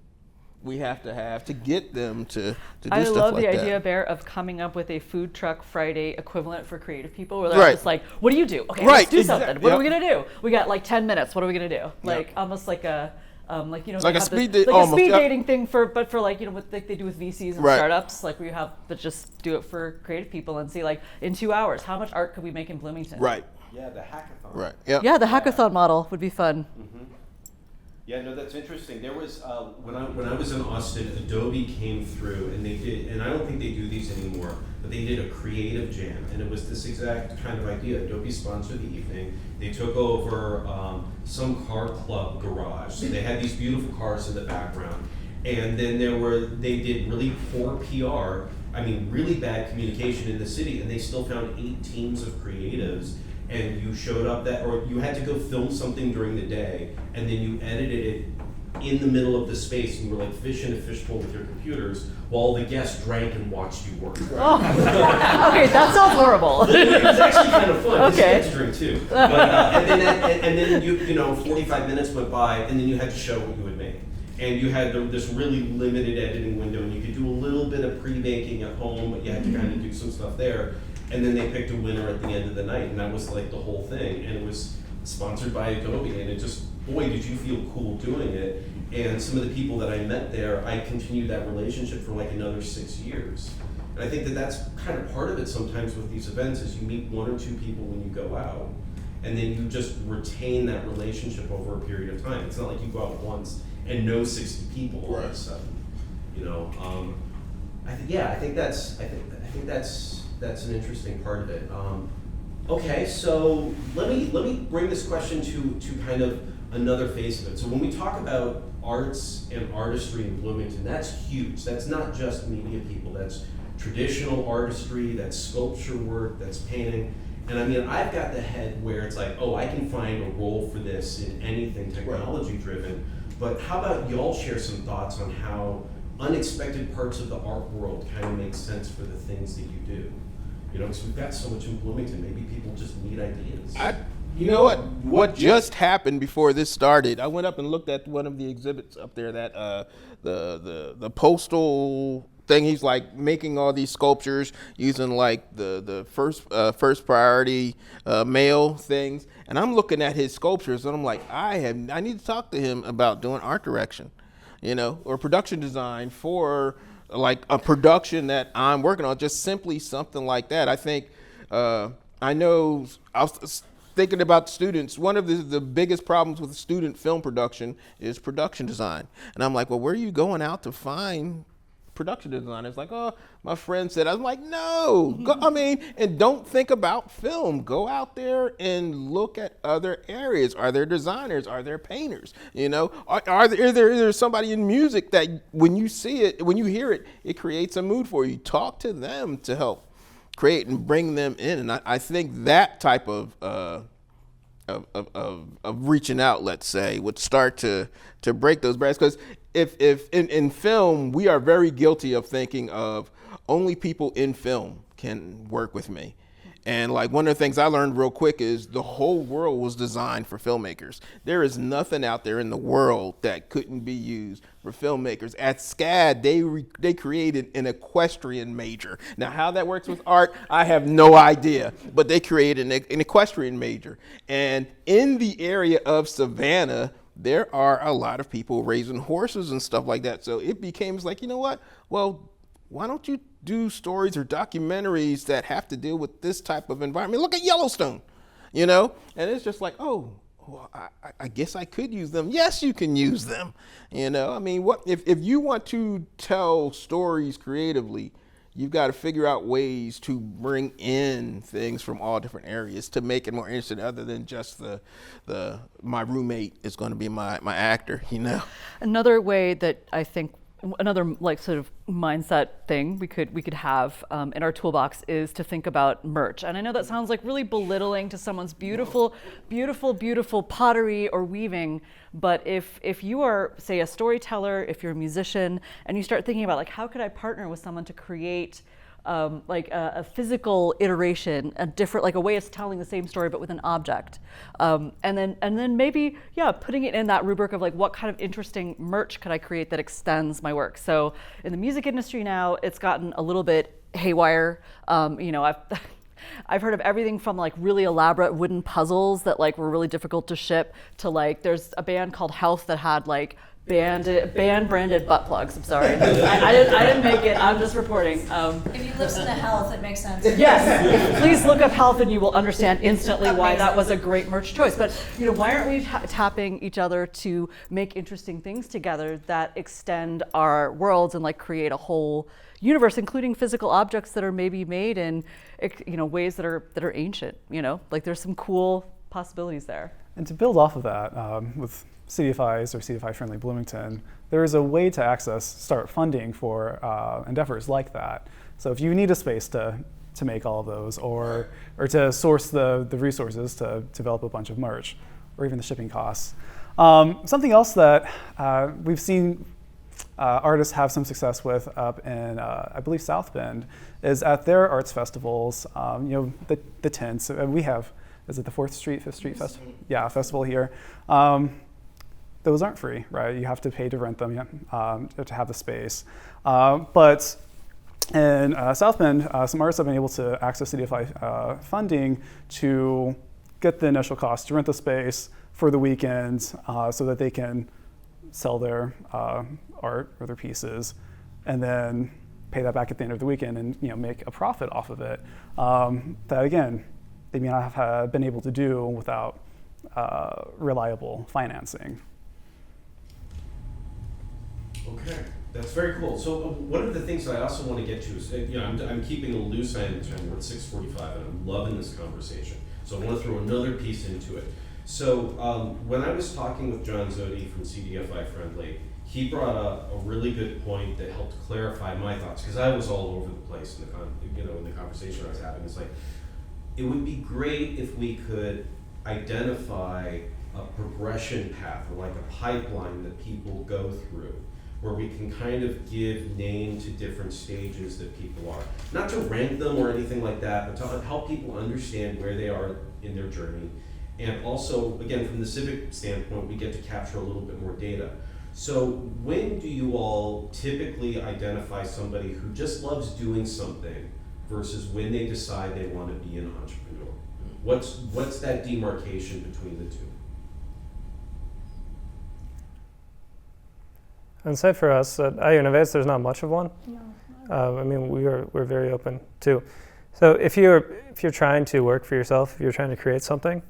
we have to get them to do stuff like that. I love the idea, Bear, of coming up with a food truck Friday equivalent for creative people, where they're just like, what do you do? Okay, let's do something. What are we gonna do? We got like 10 minutes. What are we gonna do? Like almost like a it's like a speed dating thing for like what they do with VCs and startups, like where you have to just do it for creative people and see like in 2 hours how much art could we make in Bloomington? Right. Yeah, the hackathon. Right. Yeah, the hackathon model would be fun. Mm-hmm. Yeah, no, that's interesting. There was when I was in Austin, Adobe came through and they did, and I don't think they do these anymore, but they did a creative jam, and it was this exact kind of idea. Adobe sponsored the evening. They took over some car club garage, so they had these beautiful cars in the background, And then they did really poor PR, I mean, really bad communication in the city, and they still found 8 teams of creatives, and you showed up or you had to go film something during the day, and then you edited it in the middle of the space, and you were like fish in a fishbowl with your computers, while the guests drank and watched you work. Oh. Okay, that sounds horrible. It was actually kind of fun. Okay. You had to drink too. But, and then you know, 45 minutes went by, and then you had to show what you would make. And you had this really limited editing window, and you could do a little bit of pre-baking at home, but you had to kind of do some stuff there. And then they picked a winner at the end of the night, and that was like the whole thing. And it was sponsored by Adobe, and it just, boy, did you feel cool doing it. And some of the people that I met there, I continued that relationship for like another 6 years. And I think that that's kind of part of it sometimes with these events, is you meet 1 or 2 people when you go out, and then you just retain that relationship over a period of time. It's not like you go out once and know 60 people all of a sudden. You know, I think that's an interesting part of it. Okay, so let me bring this question to kind of another face of it. So when we talk about arts and artistry in Bloomington, that's huge. That's not just media people. That's traditional artistry, that's sculpture work, that's painting. And I mean, I've got the head where it's like, oh, I can find a role for this in anything technology driven. But how about y'all share some thoughts on how unexpected parts of the art world kind of make sense for the things that you do? You know, because we've got so much in Bloomington, maybe people just need ideas. You know what just happened before this started? I went up and looked at one of the exhibits up there, that the postal thing. He's like making all these sculptures using like the first priority mail things. And I'm looking at his sculptures and I'm like, I need to talk to him about doing art direction, you know, or production design for like a production that I'm working on, just simply something like that. I think, I know, I was thinking about students, one of the biggest problems with student film production is production design. And I'm like, well, where are you going out to find production designers? Like, oh, my friend said. I'm like, no, and don't think about film. Go out there and look at other areas. Are there designers? Are there painters? You know, is there somebody in music that when you see it, when you hear it, it creates a mood for you? Talk to them to help create and bring them in. And I think that type of reaching out, let's say, would start to break those barriers. Because if in film, we are very guilty of thinking of only people in film can work with me. And like one of the things I learned real quick is the whole world was designed for filmmakers. There is nothing out there in the world that couldn't be used for filmmakers. At SCAD, they created an equestrian major. Now, how that works with art, I have no idea, but they created an equestrian major. And in the area of Savannah, there are a lot of people raising horses and stuff like that. So it became like, you know what? Well, why don't you do stories or documentaries that have to deal with this type of environment? Look at Yellowstone, you know? And it's just like, oh, well, I guess I could use them. Yes, you can use them. You know, I mean, what if you want to tell stories creatively, you've got to figure out ways to bring in things from all different areas to make it more interesting, other than just the my roommate is going to be my actor, you know? Another way that I think, another like sort of mindset thing we could have in our toolbox is to think about merch. And I know that sounds like really belittling to someone's beautiful pottery or weaving, but if you are, say, a storyteller, if you're a musician, and you start thinking about like, how could I partner with someone to create like a physical iteration, a different, like a way of telling the same story but with an object, and then maybe putting it in that rubric of like, what kind of interesting merch could I create that extends my work. So in the music industry now, it's gotten a little bit haywire. You know, I've heard of everything from like really elaborate wooden puzzles that like were really difficult to ship to like, there's a band called Health that had like band branded butt plugs. I'm sorry, I didn't make it. I'm just reporting. If you listen to Health, it makes sense. Yes, please look up Health and you will understand instantly why that was a great merch choice. But you know, why aren't we tapping each other to make interesting things together that extend our worlds and like create a whole universe, including physical objects that are maybe made in, you know, ways that are ancient. You know, like there's some cool possibilities there. And to build off of that, with CDFIs or CDFI Friendly Bloomington, there is a way to start funding for endeavors like that. So if you need a space to make all of those, or to source the resources to develop a bunch of merch, or even the shipping costs. Something else that we've seen artists have some success with up in, I believe, South Bend, is at their arts festivals, the tents. We have, is it the 5th Street Festival? Yeah, festival here. Those aren't free, right? You have to pay to rent them, to have the space. But in South Bend, some artists have been able to access CDFI funding to get the initial cost to rent the space for the weekend, so that they can sell their art or their pieces, and then pay that back at the end of the weekend and make a profit off of it. That again, they may not have been able to do without reliable financing. Okay, that's very cool. So one of the things that I also want to get to is, I'm keeping a loose end of time. We're at 6:45, and I'm loving this conversation. So I want to throw another piece into it. So when I was talking with John Zodi from CDFI Friendly, he brought up a really good point that helped clarify my thoughts, because I was all over the place in the conversation I was having. It's like, it would be great if we could identify a progression path, or like a pipeline that people go through, where we can kind of give name to different stages that people are. Not to rank them or anything like that, but to help people understand where they are in their journey. And also, again, from the civic standpoint, we get to capture a little bit more data. So when do you all typically identify somebody who just loves doing something versus when they decide they want to be an entrepreneur? What's that demarcation between the two? I'd say for us at IU Innovates, there's not much of one. No. I mean, we're very open too. So if you're trying to work for yourself, if you're trying to create something,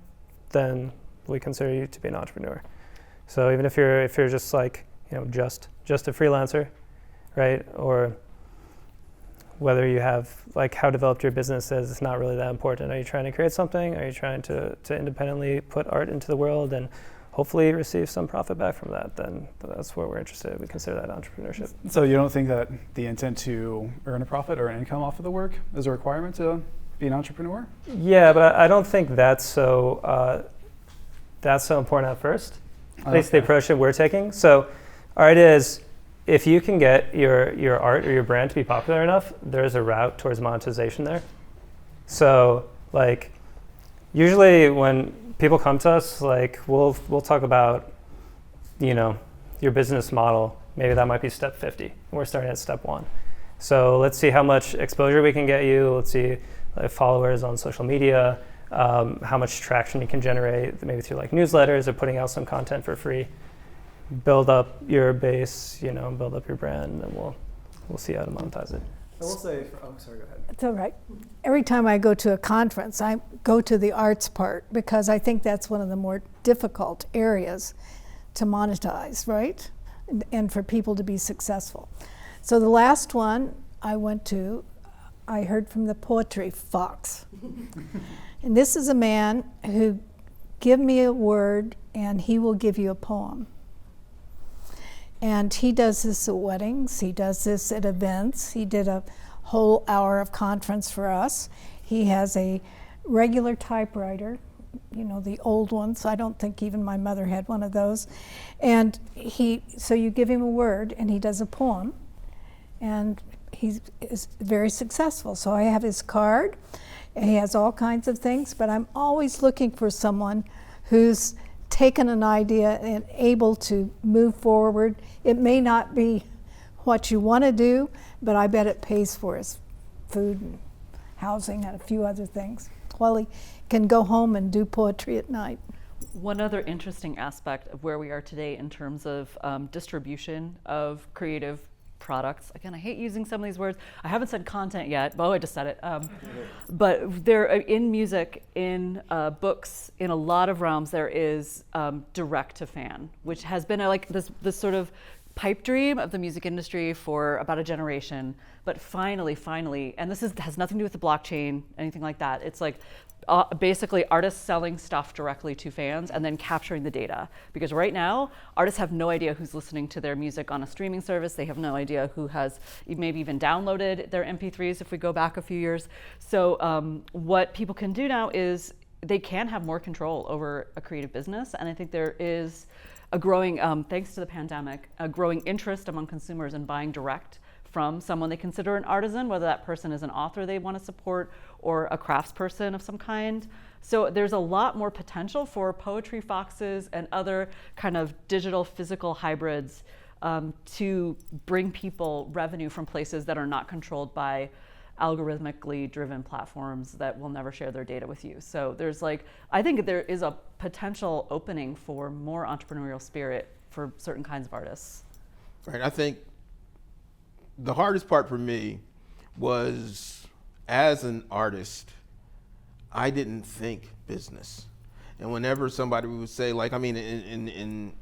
then we consider you to be an entrepreneur. So even if you're just like just a freelancer, right? Or whether you have like how developed your business is, it's not really that important. Are you trying to create something? Are you trying to independently put art into the world and hopefully receive some profit back from that? Then that's where we're interested. We consider that entrepreneurship. So you don't think that the intent to earn a profit or an income off of the work is a requirement to be an entrepreneur? Yeah, but I don't think that's so important at first. At least the approach that we're taking. So our idea is, if you can get your art or your brand to be popular enough, there's a route towards monetization there. So like usually when people come to us, like we'll talk about your business model. Maybe that might be step 50. We're starting at step 1. So let's see how much exposure we can get you. Let's see followers on social media, how much traction you can generate, maybe through like newsletters or putting out some content for free. Build up your base, build up your brand, and we'll see how to monetize it. I will say, sorry, go ahead. It's all right. Every time I go to a conference, I go to the arts part, because I think that's one of the more difficult areas to monetize, right? And for people to be successful. So the last one I went to, I heard from the poetry fox. And this is a man who give me a word and he will give you a poem. And he does this at weddings, he does this at events. He did a whole hour of conference for us. He has a regular typewriter, the old ones. I don't think even my mother had one of those. And so you give him a word and he does a poem, and he is very successful. So I have his card, and he has all kinds of things, but I'm always looking for someone who's taken an idea and able to move forward. It may not be what you want to do, but I bet it pays for his food and housing and a few other things, while he can go home and do poetry at night. One other interesting aspect of where we are today in terms of distribution of creative products. Again, I hate using some of these words. I haven't said content yet. Oh, I just said it. But there, in music, in books, in a lot of realms, there is direct to fan, which has been this sort of pipe dream of the music industry for about a generation. But finally, and this has nothing to do with the blockchain, anything like that. It's like basically artists selling stuff directly to fans and then capturing the data. Because right now, artists have no idea who's listening to their music on a streaming service. They have no idea who has maybe even downloaded their MP3s if we go back a few years. So what people can do now is they can have more control over a creative business. And I think there is a growing, thanks to the pandemic, a growing interest among consumers in buying direct from someone they consider an artisan, whether that person is an author they want to support or a craftsperson of some kind. So there's a lot more potential for poetry foxes and other kind of digital physical hybrids to bring people revenue from places that are not controlled by algorithmically driven platforms that will never share their data with you. So there's I think there is a potential opening for more entrepreneurial spirit for certain kinds of artists. Right. I think the hardest part for me was, as an artist, I didn't think business. And whenever somebody would say, in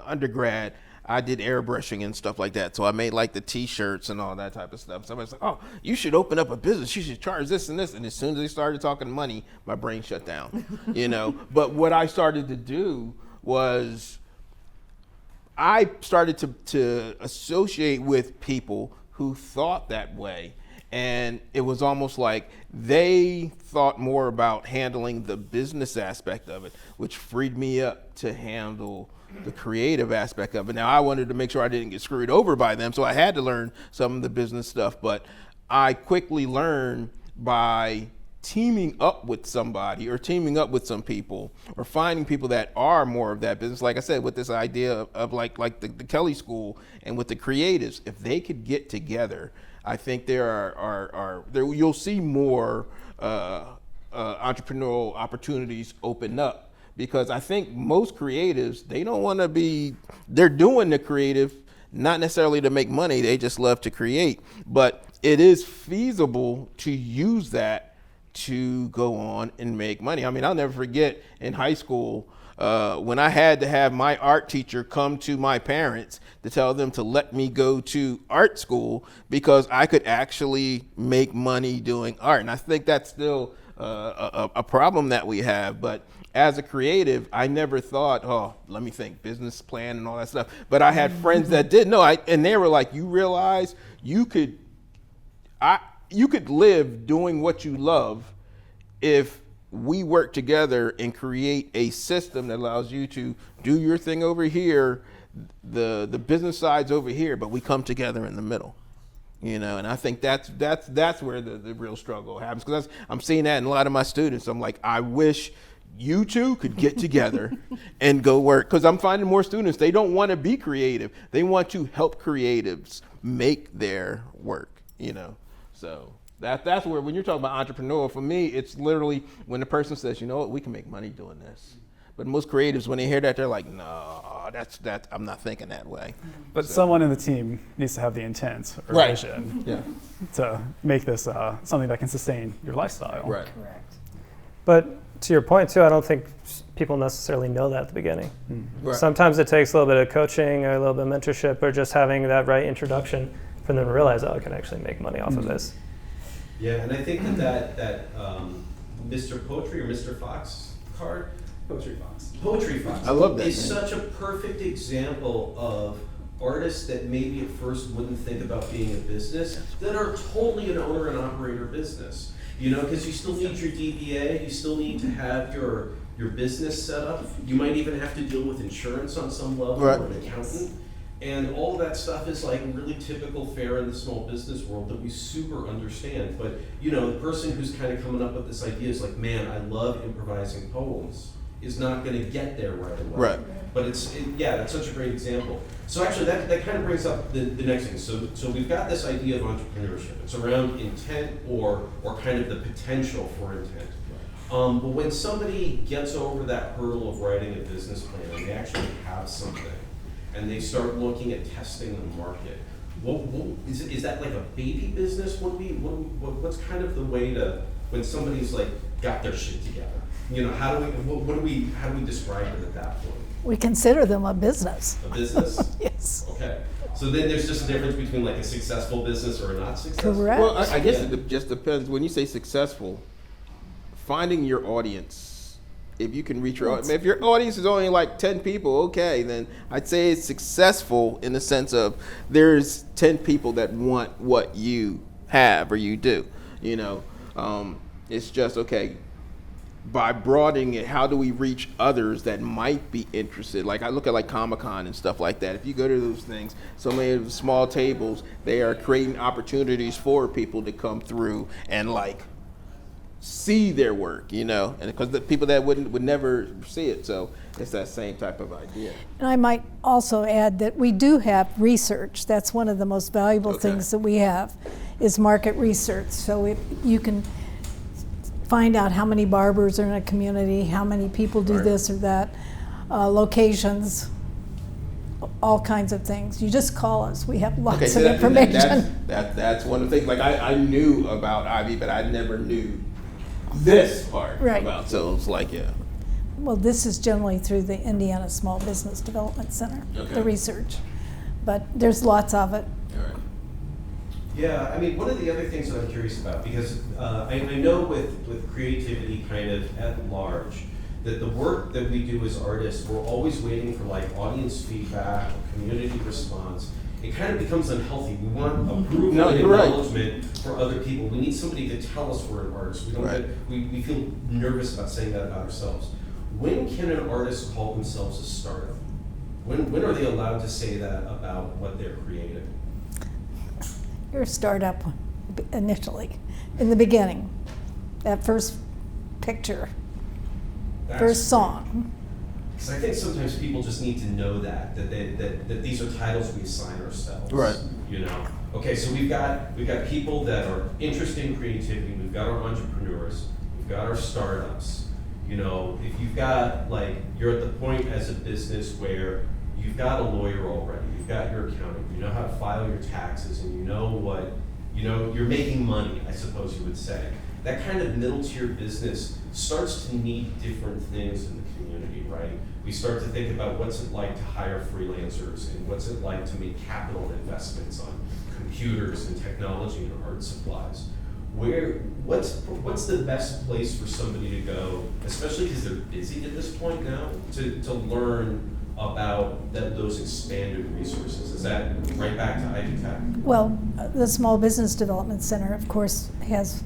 undergrad, I did airbrushing and stuff like that. So I made the t-shirts and all that type of stuff. Somebody's like, oh, you should open up a business. You should charge this and this. And as soon as they started talking money, my brain shut down, But what I started to do was I started to associate with people who thought that way. And it was almost like they thought more about handling the business aspect of it, which freed me up to handle the creative aspect of it. Now, I wanted to make sure I didn't get screwed over by them, so I had to learn some of the business stuff. But I quickly learned by teaming up with somebody or teaming up with some people or finding people that are more of that business. Like I said, with this idea of the Kelly School and with the creatives, if they could get together, I think there you'll see more entrepreneurial opportunities open up, because I think most creatives, they don't want to they're doing the creative not necessarily to make money, they just love to create. But it is feasible to use that to go on and make money. I mean, I'll never forget in high school when I had to have my art teacher come to my parents to tell them to let me go to art school because I could actually make money doing art. And I think that's still a problem that we have. But as a creative, I never thought, oh, let me think, business plan and all that stuff. But I had friends that did know, and they were like, you realize you could live doing what you love if we work together and create a system that allows you to do your thing over here, the business side's over here, but we come together in the middle, And I think that's where the real struggle happens, because I'm seeing that in a lot of my students. I'm like, I wish you two could get together and go work, because I'm finding more students, they don't want to be creative, they want to help creatives make their work, So that's where, when you're talking about entrepreneurial, for me, it's literally when the person says, you know what, we can make money doing this. But most creatives, when they hear that, they're like, no, that I'm not thinking that way. But someone in the team needs to have the intent or vision to make this something that can sustain your lifestyle. Right. Correct. But to your point too, I don't think people necessarily know that at the beginning. Right. Sometimes it takes a little bit of coaching or a little bit of mentorship or just having that right introduction for them to realize, oh, I can actually make money off of this. Yeah, and I think that Mr. Poetry or Mr. Fox card, Poetry Fox. I love that is name. such a perfect example of artists that maybe at first wouldn't think about being a business that are totally an owner and operator business. Because you still need your DBA, you still need to have your business set up. You might even have to deal with insurance on some level, Right. or an accountant. And all of that stuff is really typical fare in the small business world that we super understand. But the person who's kind of coming up with this idea is like, man, I love improvising poems, is not going to get there right away. Right. But that's such a great example. So actually that kind of brings up the next thing. So we've got this idea of entrepreneurship. It's around intent or kind of the potential for intent. But when somebody gets over that hurdle of writing a business plan and they actually have something, and they start looking at testing the market, is that like a baby business? What's kind of the way to, when somebody's got their shit together? How do we describe it at that point? We consider them a business. A business? Yes. Okay. So then there's just a difference between a successful business or a not successful. Correct. Well, I guess it just depends. When you say successful, finding your audience. If you can reach your audience, if your audience is only like 10 people, okay, then I'd say it's successful in the sense of there's 10 people that want what you have or you do. It's just, okay, by broadening it, how do we reach others that might be interested? Like I look at like Comic-Con and stuff like that. If you go to those things, so many of the small tables, they are creating opportunities for people to come through and like see their work, and because the people that would never see it. So it's that same type of idea. And I might also add that we do have research. That's one of the most valuable things that we have is market research. So you can find out how many barbers are in a community, how many people do this or that, locations, all kinds of things. You just call us. We have lots of information. That's one of the things. Like I knew about Ivy, but I never knew this part about. So it's like, Well, this is generally through the Indiana Small Business Development Center, the research. But there's lots of it. Yeah, I mean, one of the other things that I'm curious about, because I know with creativity kind of at large, that the work that we do as artists, we're always waiting for like audience feedback or community response. It kind of becomes unhealthy. We want approval and acknowledgement for other people. We need somebody to tell us we're an artist. We feel nervous about saying that about ourselves. When can an artist call themselves a startup? When are they allowed to say that about what they're creating? You're a startup initially, in the beginning, that first picture, first song. Because I think sometimes people just need to know that these are titles we assign ourselves. Right. Okay, so we've got people that are interested in creativity. We've got our entrepreneurs. We've got our startups. If you've got you're at the point as a business where you've got a lawyer already. You've got your accountant. You know how to file your taxes, and you're making money. I suppose you would say. That kind of middle tier business starts to need different things in the community, right? We start to think about what's it like to hire freelancers and what's it like to make capital investments on computers and technology and art supplies. What's the best place for somebody to go, especially because they're busy at this point now, to learn about those expanded resources? Is that right back to Ivy Tech? Well, the Small Business Development Center, of course, has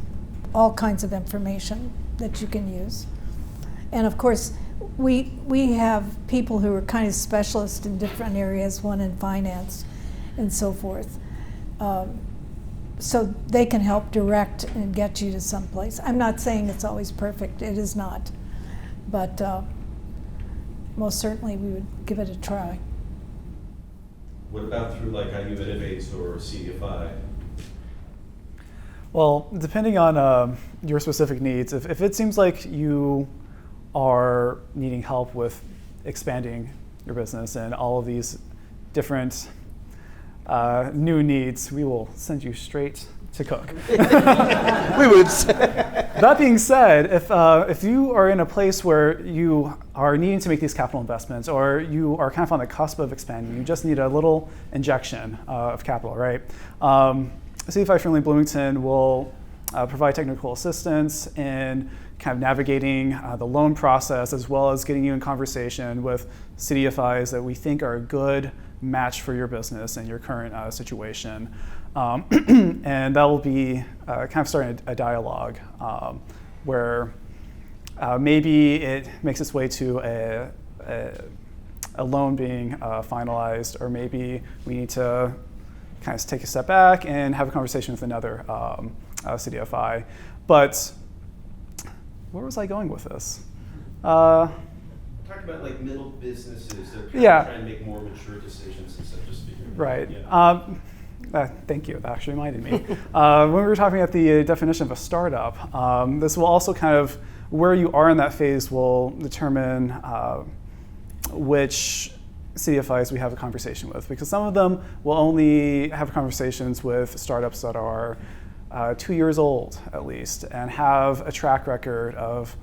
all kinds of information that you can use. And of course, we have people who are kind of specialists in different areas, one in finance and so forth. So they can help direct and get you to someplace. I'm not saying it's always perfect, it is not. But most certainly we would give it a try. What about through IU Innovates or CDFI? Well, depending on your specific needs, if it seems like you are needing help with expanding your business and all of these different new needs, we will send you straight to Cook. We would say. That being said, if you are in a place where you are needing to make these capital investments, or you are kind of on the cusp of expanding, you just need a little injection of capital, right? CDFI Friendly Bloomington will provide technical assistance in kind of navigating the loan process, as well as getting you in conversation with CDFIs that we think are a good match for your business and your current situation. And that will be kind of starting a dialogue where maybe it makes its way to a loan being finalized, or maybe we need to kind of take a step back and have a conversation with another CDFI. But where was I going with this? Talking about middle businesses that are kind of trying to make more mature decisions instead of just figuring right. it out. Thank you. That actually reminded me. When we were talking about the definition of a startup, this will also kind of, where you are in that phase will determine which CDFIs we have a conversation with, because some of them will only have conversations with startups that are 2 years old at least, and have a track record of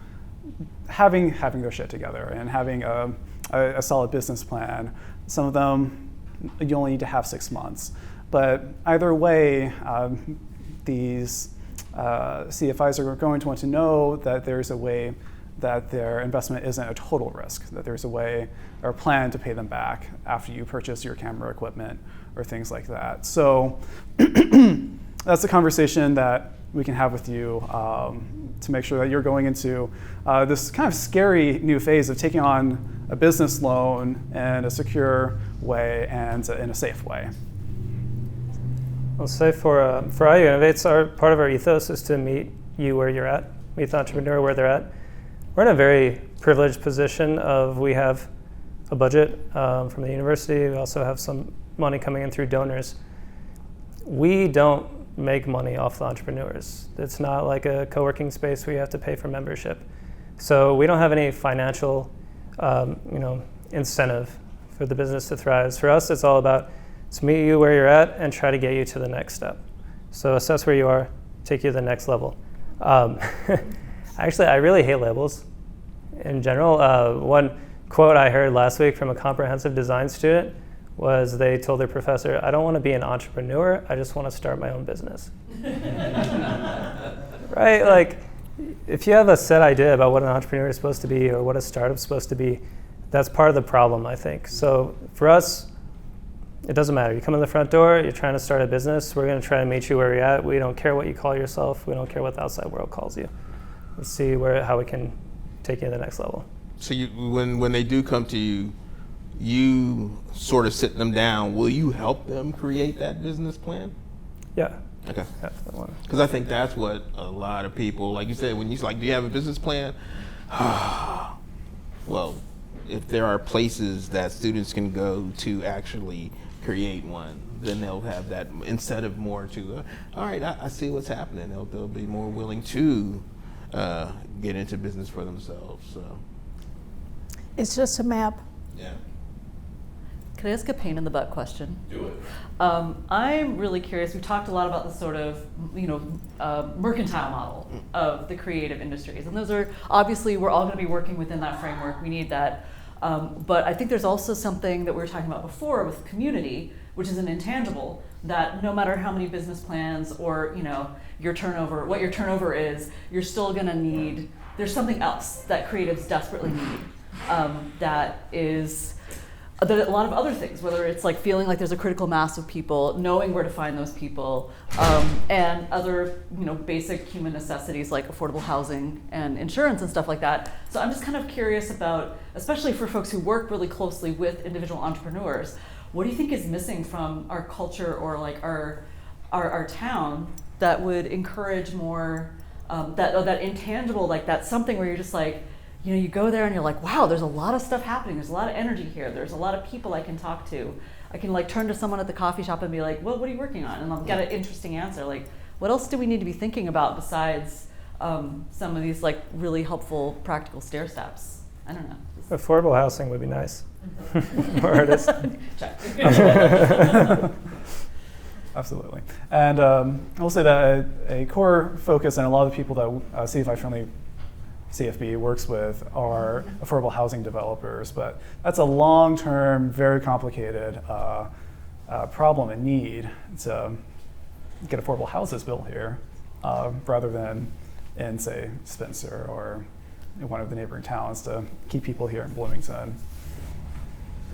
having their shit together and having a solid business plan. Some of them you only need to have 6 months. But either way, these CFIs are going to want to know that there's a way that their investment isn't a total risk, that there's a way or a plan to pay them back after you purchase your camera equipment or things like that. So that's the conversation that we can have with you to make sure that you're going into this kind of scary new phase of taking on a business loan in a secure way and in a safe way. I'll say for IU Innovates, part of our ethos is to meet you where you're at, meet the entrepreneur where they're at. We're in a very privileged position of we have a budget from the university. We also have some money coming in through donors. We don't make money off the entrepreneurs. It's not like a co-working space where you have to pay for membership. So we don't have any financial incentive for the business to thrive. For us, it's all about to meet you where you're at and try to get you to the next step. So assess where you are, take you to the next level. Actually, I really hate labels in general. One quote I heard last week from a comprehensive design student was they told their professor, I don't want to be an entrepreneur, I just want to start my own business. Right? Like, if you have a set idea about what an entrepreneur is supposed to be or what a startup's supposed to be, that's part of the problem, I think. So for us, it doesn't matter. You come in the front door, you're trying to start a business, we're going to try to meet you where you're at. We don't care what you call yourself. We don't care what the outside world calls you. Let's see how we can take you to the next level. So when they do come to you, you sort of sit them down. Will you help them create that business plan? Yeah. Okay. Definitely. Because I think that's what a lot of people, like you said, when you're like, do you have a business plan? Well, if there are places that students can go to actually create one, then they'll have that instead of more to, all right, I see what's happening. They'll be more willing to get into business for themselves. So. It's just a map. Yeah. Could I ask a pain in the butt question? Do it. I'm really curious. We've talked a lot about the sort of, mercantile model of the creative industries. And those are, obviously, we're all going to be working within that framework. We need that. But I think there's also something that we were talking about before with community, which is an intangible, that no matter how many business plans or, your turnover, what your turnover is, you're still going to need, there's something else that creatives desperately need. That is a lot of other things, whether it's like feeling like there's a critical mass of people, knowing where to find those people, and other basic human necessities like affordable housing and insurance and stuff like that. So I'm just kind of curious about, especially for folks who work really closely with individual entrepreneurs, what do you think is missing from our culture or like our town that would encourage more that intangible, like that's something where you're just like, you go there and you're like, wow, there's a lot of stuff happening. There's a lot of energy here. There's a lot of people I can talk to. I can like turn to someone at the coffee shop and be like, well, what are you working on? And I'll get an interesting answer. Like, what else do we need to be thinking about besides some of these like really helpful practical stair steps? I don't know. Affordable housing would be nice for artists. Check. Absolutely. And I'll say that a core focus and a lot of the people that CFI Friendly CFB works with are affordable housing developers, but that's a long-term, very complicated problem and need to get affordable houses built here rather than in, say, Spencer or in one of the neighboring towns to keep people here in Bloomington.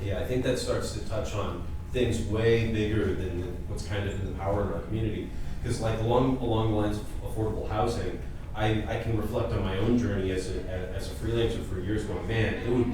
Yeah, I think that starts to touch on things way bigger than what's kind of in the power in our community. Because like along the lines of affordable housing, I can reflect on my own journey as a freelancer for years going, man, it would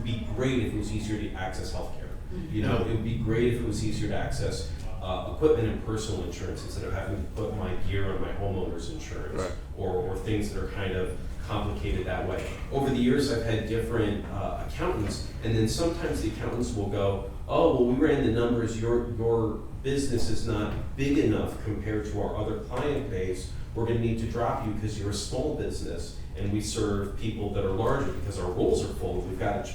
be great if it was easier to access healthcare. It would be great if it was easier to access equipment and personal insurance instead of having to put my gear on my homeowner's insurance, right, or things that are kind of complicated that way. Over the years, I've had different accountants, and then sometimes the accountants will go, oh, well, we ran the numbers, your business is not big enough compared to our other client base. We're going to need to drop you because you're a small business and we serve people that are larger because our roles are full. We've got to,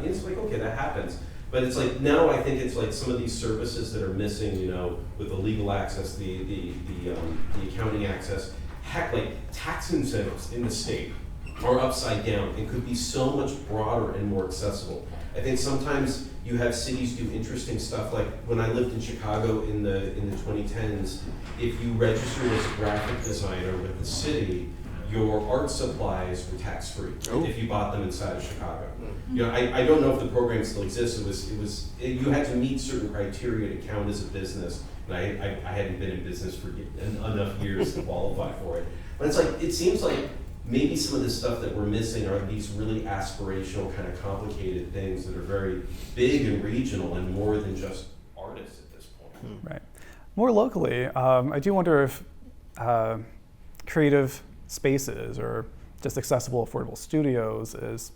it's like, okay, that happens. But it's like, now I think it's like some of these services that are missing, with the legal access, the accounting access, heck, like tax incentives in the state or upside down, and could be so much broader and more accessible. I think sometimes you have cities do interesting stuff, like when I lived in Chicago in the 2010s, if you registered as a graphic designer with the city, your art supplies were tax-free if you bought them inside of Chicago. You know, I don't know if the program still exists. You had to meet certain criteria to count as a business, and I hadn't been in business for enough years to qualify for it. But it's like, it seems like maybe some of the stuff that we're missing are these really aspirational, kind of complicated things that are very big and regional and more than just artists at this point. Right. More locally, I do wonder if creative spaces or just accessible, affordable studios is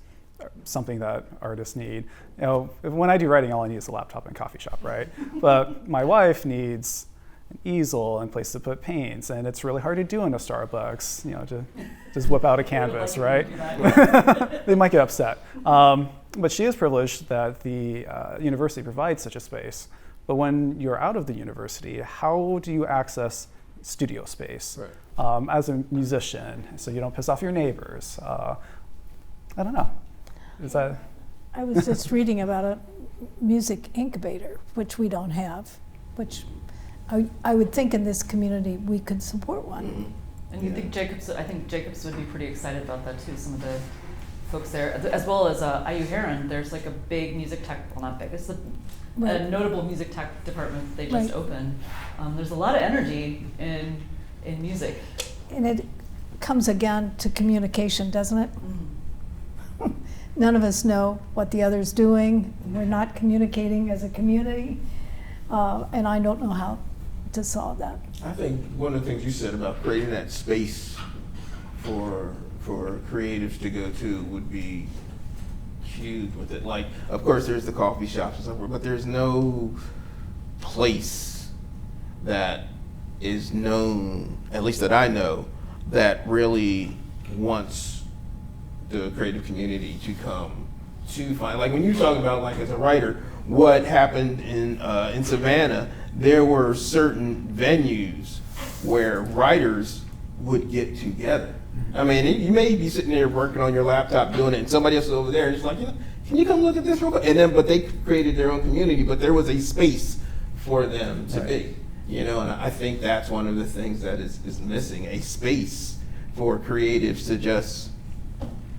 something that artists need. You know, when I do writing, all I need is a laptop and coffee shop, right? But my wife needs an easel and place to put paints, and it's really hard to do in a Starbucks, you know, to just whip out a canvas, right? They might get upset. But she is privileged that the university provides such a space. But when you're out of the university, how do you access studio space as a musician so you don't piss off your neighbors? I don't know. Is that? I was just reading about a music incubator, which we don't have, which I would think in this community we could support one. And you think I think Jacobs would be pretty excited about that too, some of the folks there, as well as IU Heron. There's like a big music tech, well not big, it's a notable music tech department they just opened. There's a lot of energy in music. And it comes again to communication, doesn't it? None of us know what the other's doing. We're not communicating as a community. And I don't know how to solve that. I think one of the things you said about creating that space for creatives to go to would be huge with it. Like, of course, there's the coffee shops and stuff, but there's no place that is known, at least that I know, that really wants the creative community to come to find. Like when you talk about, like as a writer, what happened in Savannah, there were certain venues where writers would get together. I mean, you may be sitting there working on your laptop doing it, and somebody else is over there, and it's like, you know, can you come look at this real quick? And then, but they created their own community, but there was a space for them to be, you know, and I think that's one of the things that is missing, a space for creatives to just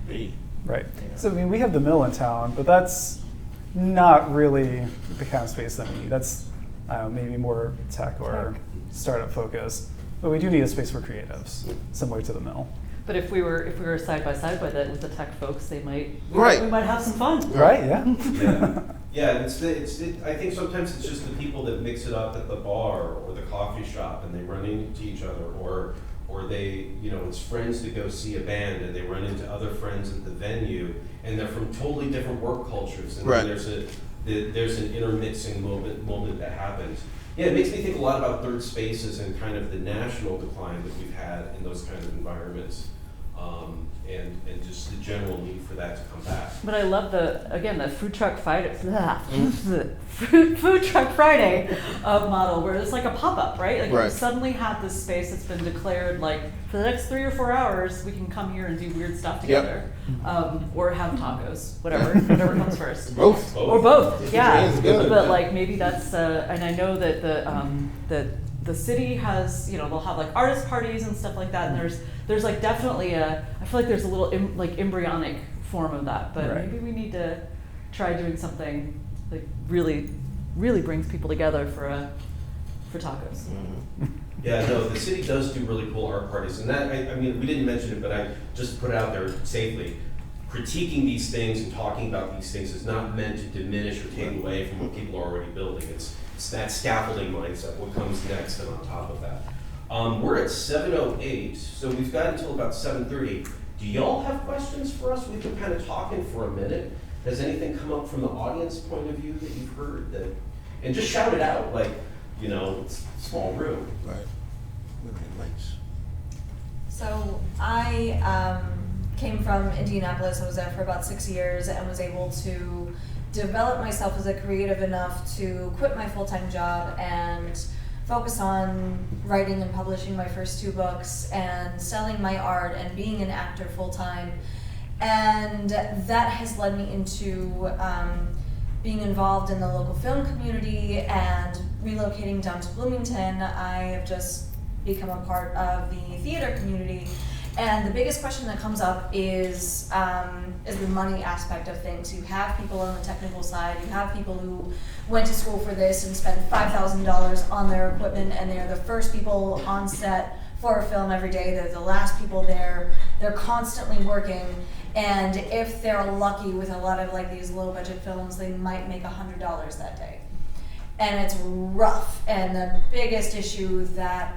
be. Right. So, I mean, we have the mill in town, but that's not really the kind of space that we need. That's maybe more tech or startup focused. But we do need a space for creatives, similar to the mill. But if we were side by side with it with the tech folks, we might have some fun. Right? Yeah. Yeah. I think sometimes it's just the people that mix it up at the bar or the coffee shop, and they run into each other, or they, you know, it's friends to go see a band, and they run into other friends at the venue, and they're from totally different work cultures, and then there's an intermixing moment that happens. Yeah, it makes me think a lot about third spaces and kind of the national decline that we've had in those kind of environments, and just the general need for that to come back. But I love the Food Truck Friday, Food Truck Friday model, where it's like a pop-up, right? Like you suddenly have this space that's been declared, like for the next 3 or 4 hours, we can come here and do weird stuff together, or have tacos, whatever comes first. Both. Or both, yeah. But like maybe that's, and I know that the city has, you know, they'll have like artist parties and stuff like that, and there's like definitely I feel like there's a little like embryonic form of that, but maybe we need to try doing something like really brings people together for tacos. Yeah, no, the city does do really cool art parties, and that, I mean, we didn't mention it, but I just put it out there safely. Critiquing these things and talking about these things is not meant to diminish or take away from what people are already building. It's that scaffolding mindset, what comes next and on top of that. We're at 7:08, so we've got until about 7:30. Do y'all have questions for us? We've been kind of talking for a minute. Has anything come up from the audience point of view that you've heard? And just shout it out, like, you know, it's a small room. Right. So I came from Indianapolis. I was there for about 6 years and was able to develop myself as a creative enough to quit my full-time job and focus on writing and publishing my first 2 books and selling my art and being an actor full time. And that has led me into being involved in the local film community and relocating down to Bloomington. I have just become a part of the theater community. And the biggest question that comes up is the money aspect of things. You have people on the technical side, you have people who went to school for this and spent $5,000 on their equipment, and they're the first people on set for a film every day. They're the last people there. They're constantly working. And if they're lucky with a lot of like these low budget films, they might make $100 that day. And it's rough. And the biggest issue that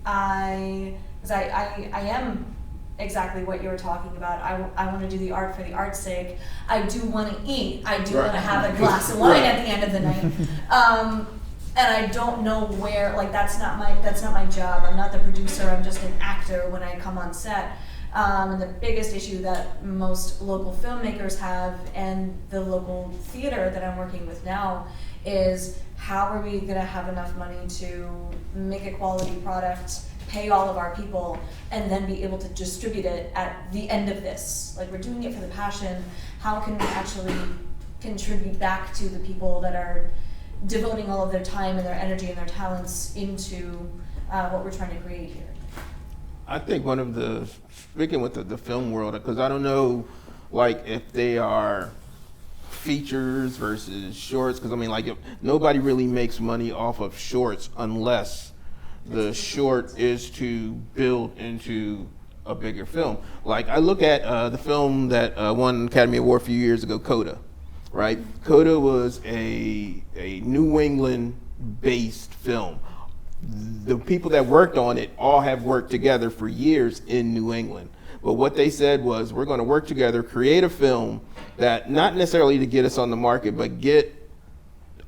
I am exactly what you were talking about. I want to do the art for the art's sake. I do want to eat. I do want to have a glass of wine at the end of the night. And I don't know where, like that's not my job. I'm not the producer, I'm just an actor when I come on set. And the biggest issue that most local filmmakers have, and the local theater that I'm working with now, is how are we gonna have enough money to make a quality product, pay all of our people, and then be able to distribute it at the end of this. Like, we're doing it for the passion. How can we actually contribute back to the people that are devoting all of their time and their energy and their talents into what we're trying to create here? I think one of the, speaking with the film world, because I don't know, like, if they are features versus shorts, because I mean, like, if nobody really makes money off of shorts unless the short is to build into a bigger film. Like, I look at the film that won an Academy Award a few years ago, Coda, right? Coda was a New England-based film. The people that worked on it all have worked together for years in New England. But what they said was, we're going to work together, create a film that, not necessarily to get us on the market, but get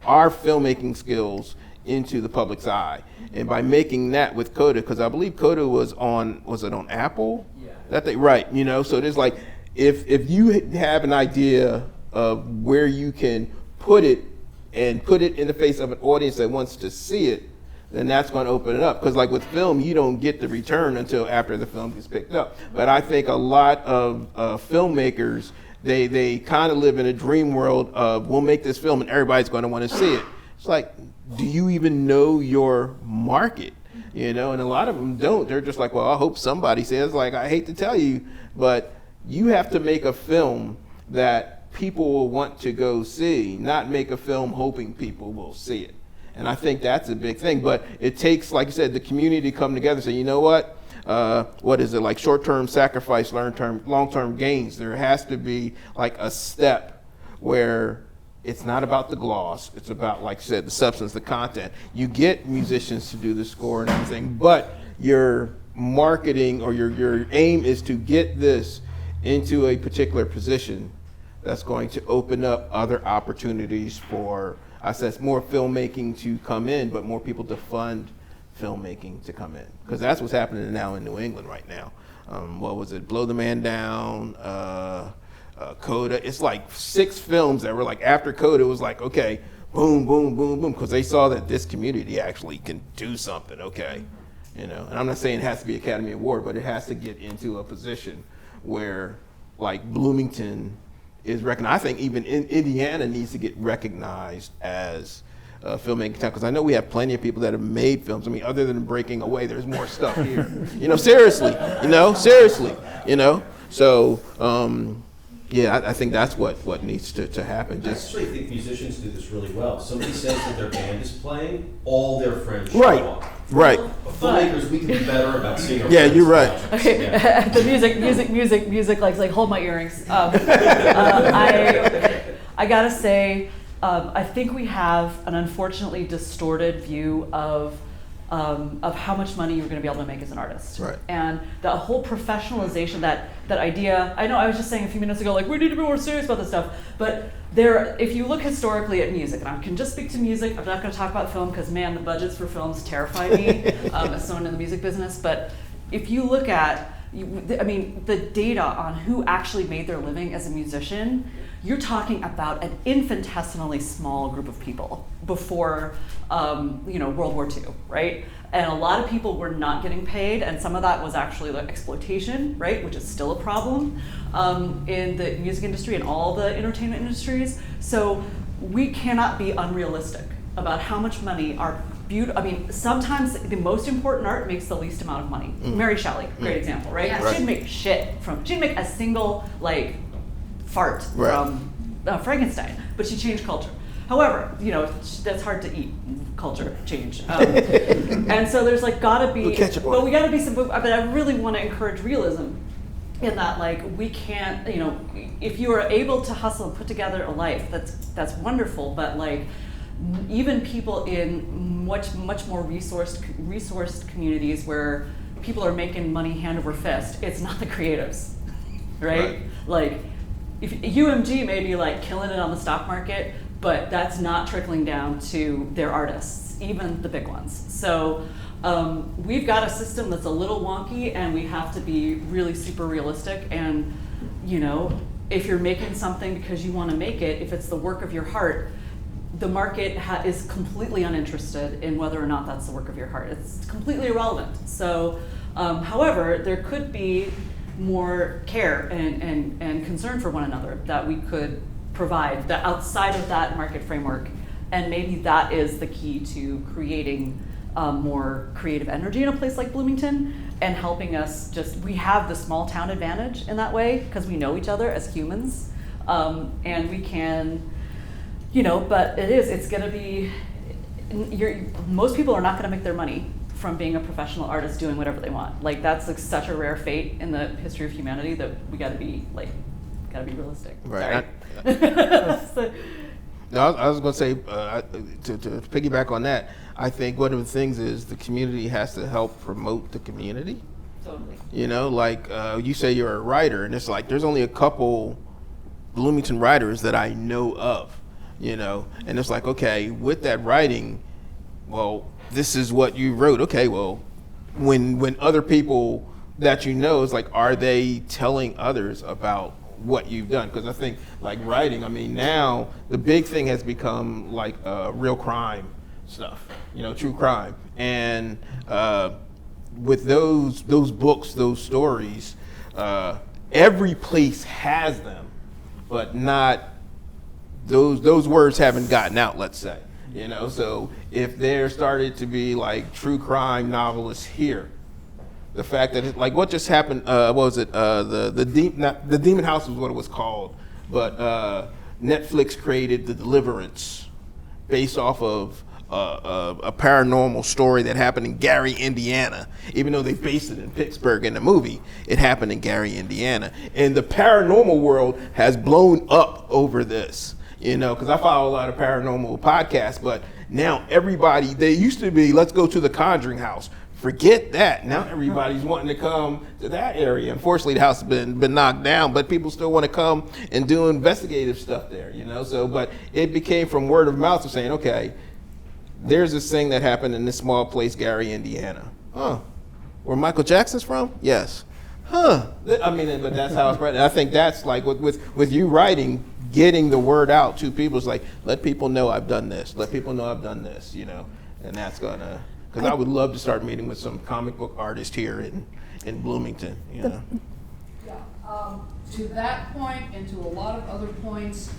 our filmmaking skills into the public's eye. And by making that with Coda, because I believe Coda was it on Apple? Yeah. That they, right, you know, so there's like, if you have an idea of where you can put it and put it in the face of an audience that wants to see it, then that's going to open it up. Because like with film, you don't get the return until after the film gets picked up. But I think a lot of filmmakers, they kind of live in a dream world of, we'll make this film and everybody's going to want to see it. It's like, do you even know your market? You know, and a lot of them don't. They're just like, well, I hope somebody says, like, I hate to tell you, but you have to make a film that people will want to go see, not make a film hoping people will see it. And I think that's a big thing. But it takes, like I said, the community to come together and say, you know what is it, like short-term sacrifice, long-term gains. There has to be like a step where it's not about the gloss. It's about, like I said, the substance, the content. You get musicians to do the score and everything, but your marketing or your aim is to get this into a particular position that's going to open up other opportunities for, I said, more filmmaking to come in, but more people to fund filmmaking to come in. Because that's what's happening now in New England right now. What was it? Blow the Man Down, Coda. It's like 6 films that were like, after Coda, it was like, okay, boom, boom, boom, boom, because they saw that this community actually can do something, okay? You know, and I'm not saying it has to be Academy Award, but it has to get into a position where, like, Bloomington is recognized. I think even Indiana needs to get recognized as filmmaking town, because I know we have plenty of people that have made films. I mean, other than Breaking Away, there's more stuff here. You know, seriously, you know. So, yeah, I think that's what needs to happen. I actually think musicians do this really well. Somebody says that their band is playing, all their friends show up. Right. Filmmakers, we can be better about seeing our Yeah, friends' you're right. projects. Okay, Yeah. the music, like hold my earrings. I gotta say, I think we have an unfortunately distorted view of how much money you're going to be able to make as an artist. Right. And the whole professionalization, that idea, I know I was just saying a few minutes ago, like, we need to be more serious about this stuff, but if you look historically at music, and I can just speak to music, I'm not going to talk about film because, man, the budgets for films terrify me as someone in the music business, but if you look at, I mean, the data on who actually made their living as a musician, you're talking about an infinitesimally small group of people before, World War II, right? And a lot of people were not getting paid, and some of that was actually the exploitation, right, which is still a problem in the music industry and all the entertainment industries. So we cannot be unrealistic about how much money our sometimes the most important art makes the least amount of money. Mary Shelley, great example, right? Yes. She didn't make shit she didn't make a single fart from Frankenstein, but she changed culture. However, that's hard to eat, culture change. And so there's gotta be, but we gotta be but I really wanna encourage realism in that we can't, if you are able to hustle and put together a life, that's wonderful, but even people in much more resourced communities where people are making money hand over fist, it's not the creatives, right? If UMG may be killing it on the stock market, but that's not trickling down to their artists, even the big ones. So we've got a system that's a little wonky, and we have to be really super realistic. And if you're making something because you want to make it, if it's the work of your heart, the market is completely uninterested in whether or not that's the work of your heart. It's completely irrelevant. So, however, there could be more care and concern for one another that we could provide that outside of that market framework, and maybe that is the key to creating more creative energy in a place like Bloomington and helping us we have the small town advantage in that way because we know each other as humans, and we can, but it's gonna be, most people are not gonna make their money from being a professional artist doing whatever they want. That's such a rare fate in the history of humanity that we gotta be realistic. Right. Sorry. No, I was going to say, to piggyback on that, I think one of the things is the community has to help promote the community. Totally. You say you're a writer, and it's there's only a couple Bloomington writers that I know of, and it's okay, with that writing, well, this is what you wrote. Okay, well, when other people that it's are they telling others about what you've done? Because I think writing, now the big thing has become real crime stuff, true crime, and with those books, those stories, every place has them, but not those words haven't gotten out, let's say, so if there started to be true crime novelists here, the fact that what just happened, what was it? The Demon House was what it was called, but Netflix created The Deliverance, based off of a paranormal story that happened in Gary, Indiana. Even though they based it in Pittsburgh in the movie, it happened in Gary, Indiana. And the paranormal world has blown up over this, because I follow a lot of paranormal podcasts, but now they used to be, let's go to the Conjuring house. Forget that. Now everybody's wanting to come to that area. Unfortunately, the house has been knocked down, but people still want to come and do investigative stuff there, So, but it became from word of mouth of saying, okay, there's this thing that happened in this small place, Gary, Indiana. Huh. Where Michael Jackson's from? Yes. Huh. But that's how it's spread. And I think that's with you writing, getting the word out to people. It's let people know I've done this. Let people know I've done this, and that's gonna. Because I would love to start meeting with some comic book artists here in Bloomington. Yeah. To that point, and to a lot of other points,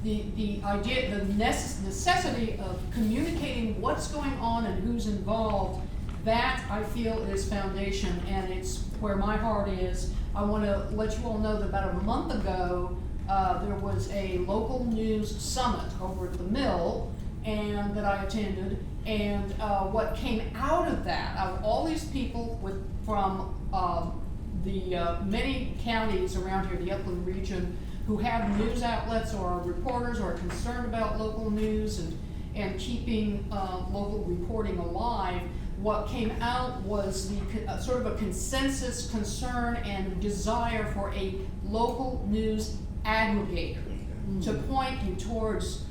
the idea, the necessity of communicating what's going on and who's involved, that I feel is foundation, and it's where my heart is. I want to let you all know that about a month ago, there was a local news summit over at the Mill, and that I attended. And what came out of that, of all these people from the many counties around here, the Upland region, who have news outlets or are reporters or are concerned about local news and keeping local reporting alive, what came out was the sort of a consensus concern and desire for a local news aggregator to point you towards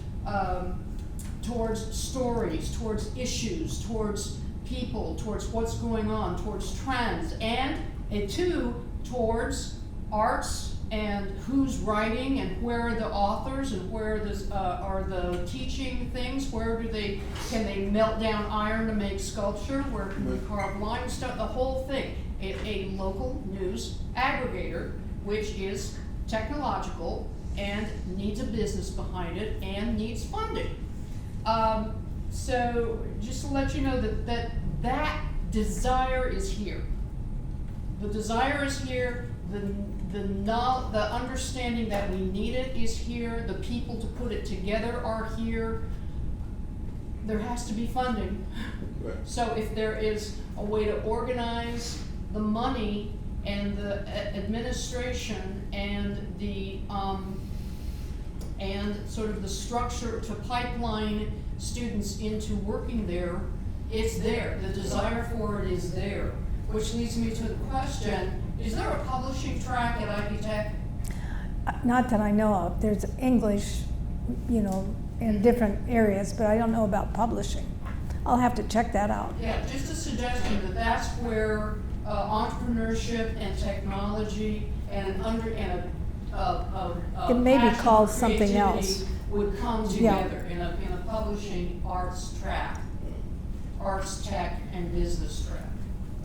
stories, towards issues, towards people, towards what's going on, towards trends, and two, towards arts and who's writing and where are the authors and where are the teaching things, can they melt down iron to make sculpture, where can we carve limestone, the whole thing. A local news aggregator, which is technological and needs a business behind it and needs funding. So just to let you know that desire is here. The desire is here. The understanding that we need it is here. The people to put it together are here. There has to be funding. Right. So if there is a way to organize the money and the administration and the and sort of the structure to pipeline students into working there, it's there. The desire for it is there. Which leads me to the question, is there a publishing track at Ivy Tech? Not that I know of. There's English, in different areas, but I don't know about publishing. I'll have to check that out. Yeah, just a suggestion that that's where entrepreneurship and technology and It may be passion called for something creativity else. would come Yeah. together in a publishing arts track, arts tech and business track.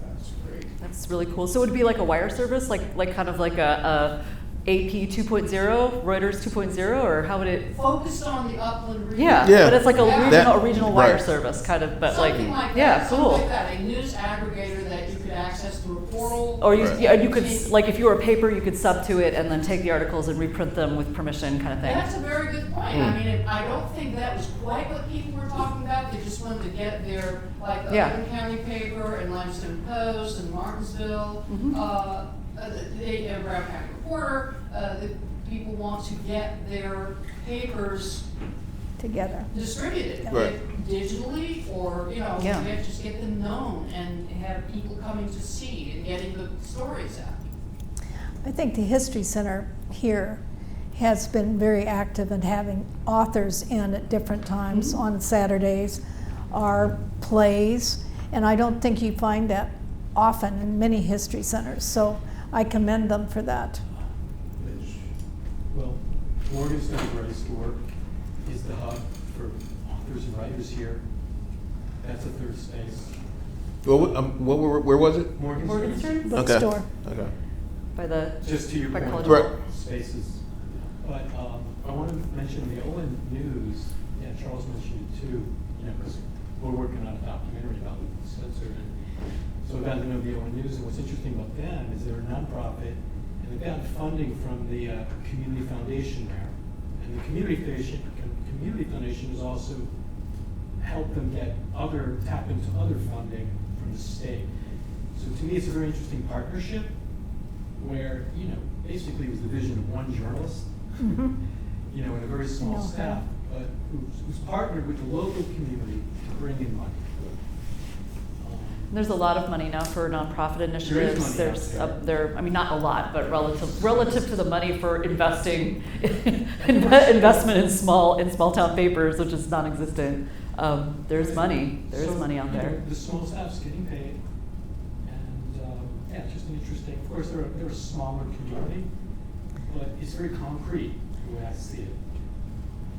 That's great. That's really cool. So it would be like a wire service, like kind of like a AP 2.0, Reuters 2.0, or how would it? Focused on the Upland region. Yeah, Yeah. but it's like a That- regional wire right. service kind of, but Something like that. yeah, Something cool. like that. A news aggregator that you could access through a portal. Or you, Right. yeah, you could, like if you were a paper, you could sub to it and then take the articles and reprint them with permission kind of thing. That's a very good point. I mean, I don't think that was quite what people were talking about. They just wanted to get their, like, the Yeah. Upland County paper and Limestone Post and Martinsville, the Brown County Reporter. The people want to get their papers Together. distributed Right. digitally, or Yeah. just get them known and have people coming to see and getting the stories out. I think the History Center here has been very active in having authors in at different times on Saturdays, or plays, and I don't think you find that often in many history centers, so I commend them for that. Well, Morganstone Library Store is the hub for authors and writers here. That's a third space. Where was it? Morganstone. Bookstore. Okay. By the Just to your by point, College Right. Hall. spaces. But I want to mention the Olin News. Yeah, Charles mentioned it too. Because we're working on a documentary about Spencer. So I got to know the Olin News, and what's interesting about them is they're a nonprofit, and they've got funding from the Community Foundation there. And the Community Foundation has also helped them tap into other funding from the state. So to me, it's a very interesting partnership where, basically it was the vision of one journalist, in a very small Okay. staff, but who's partnered with the local community to bring in money. There's a lot of money now for nonprofit initiatives. money There's out there. I mean, not a lot, but relative to the money for investment in small town papers, which is non-existent. There's money. There is So, money out there. The small staff's getting paid, and it's just an interesting. Of course, they're a smaller community, but it's very concrete the way I see it.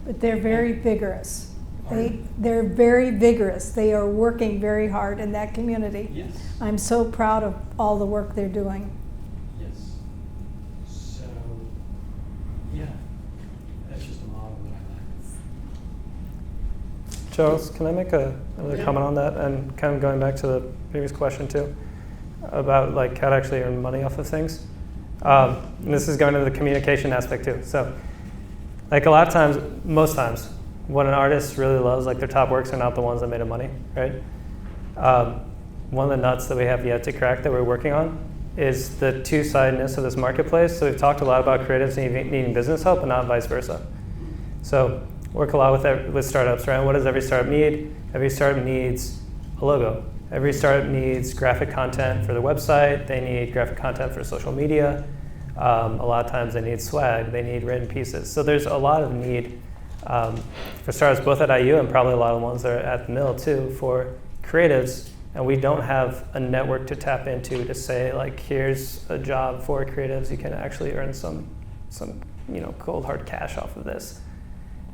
But they're very vigorous. Pardon? They're very vigorous. They are working very hard in that community. Yes. I'm so proud of all the work they're doing. Yes. So, yeah, that's just a model that I like. Charles, can I make another comment on that, and kind of going back to the previous question too, about like how to actually earn money off of things? And this is going to the communication aspect too. So, like a lot of times, most times, what an artist really loves, like their top works are not the ones that made them money, right? One of the nuts that we have yet to crack that we're working on is the two-sidedness of this marketplace. So we've talked a lot about creatives needing business help and not vice versa. So work a lot with startups, right? What does every startup need? Every startup needs a logo. Every startup needs graphic content for their website. They need graphic content for social media. A lot of times they need swag. They need written pieces. So there's a lot of need for startups both at IU and probably a lot of ones that are at the mill too for creatives And we don't have a network to tap into to say, like, here's a job for creatives. You can actually earn some cold hard cash off of this.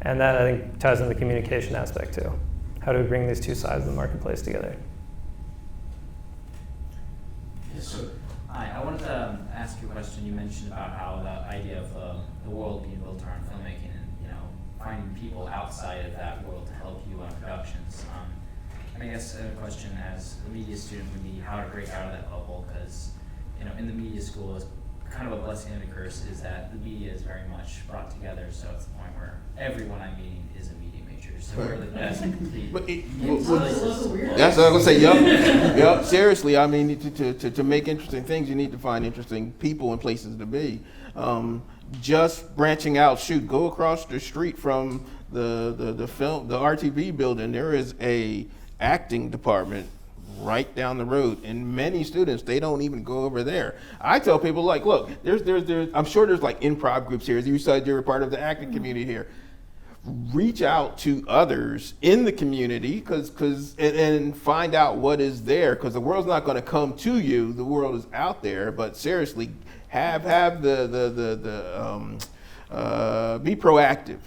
And that, I think, ties into the communication aspect too. How do we bring these two sides of the marketplace together? Hi, I wanted to ask you a question. You mentioned about how the idea of the world being built around filmmaking and, finding people outside of that world to help you on productions. And I guess a question as a media student would be how to break out of that bubble, because, in the media school, it's kind of a blessing and a curse is that the media is very much brought together, so it's the point where everyone I'm meeting is a media major, so we're the best complete. That's what I was gonna say. Yep. Seriously, I mean, to make interesting things, you need to find interesting people and places to be. Just branching out, go across the street from the RTV building. There is a acting department right down the road, and many students, they don't even go over there. I tell people, like, look, there's I'm sure there's like improv groups here. You said you're a part of the acting community here. Reach out to others in the community, and find out what is there, because the world's not going to come to you. The world is out there. But seriously, have be proactive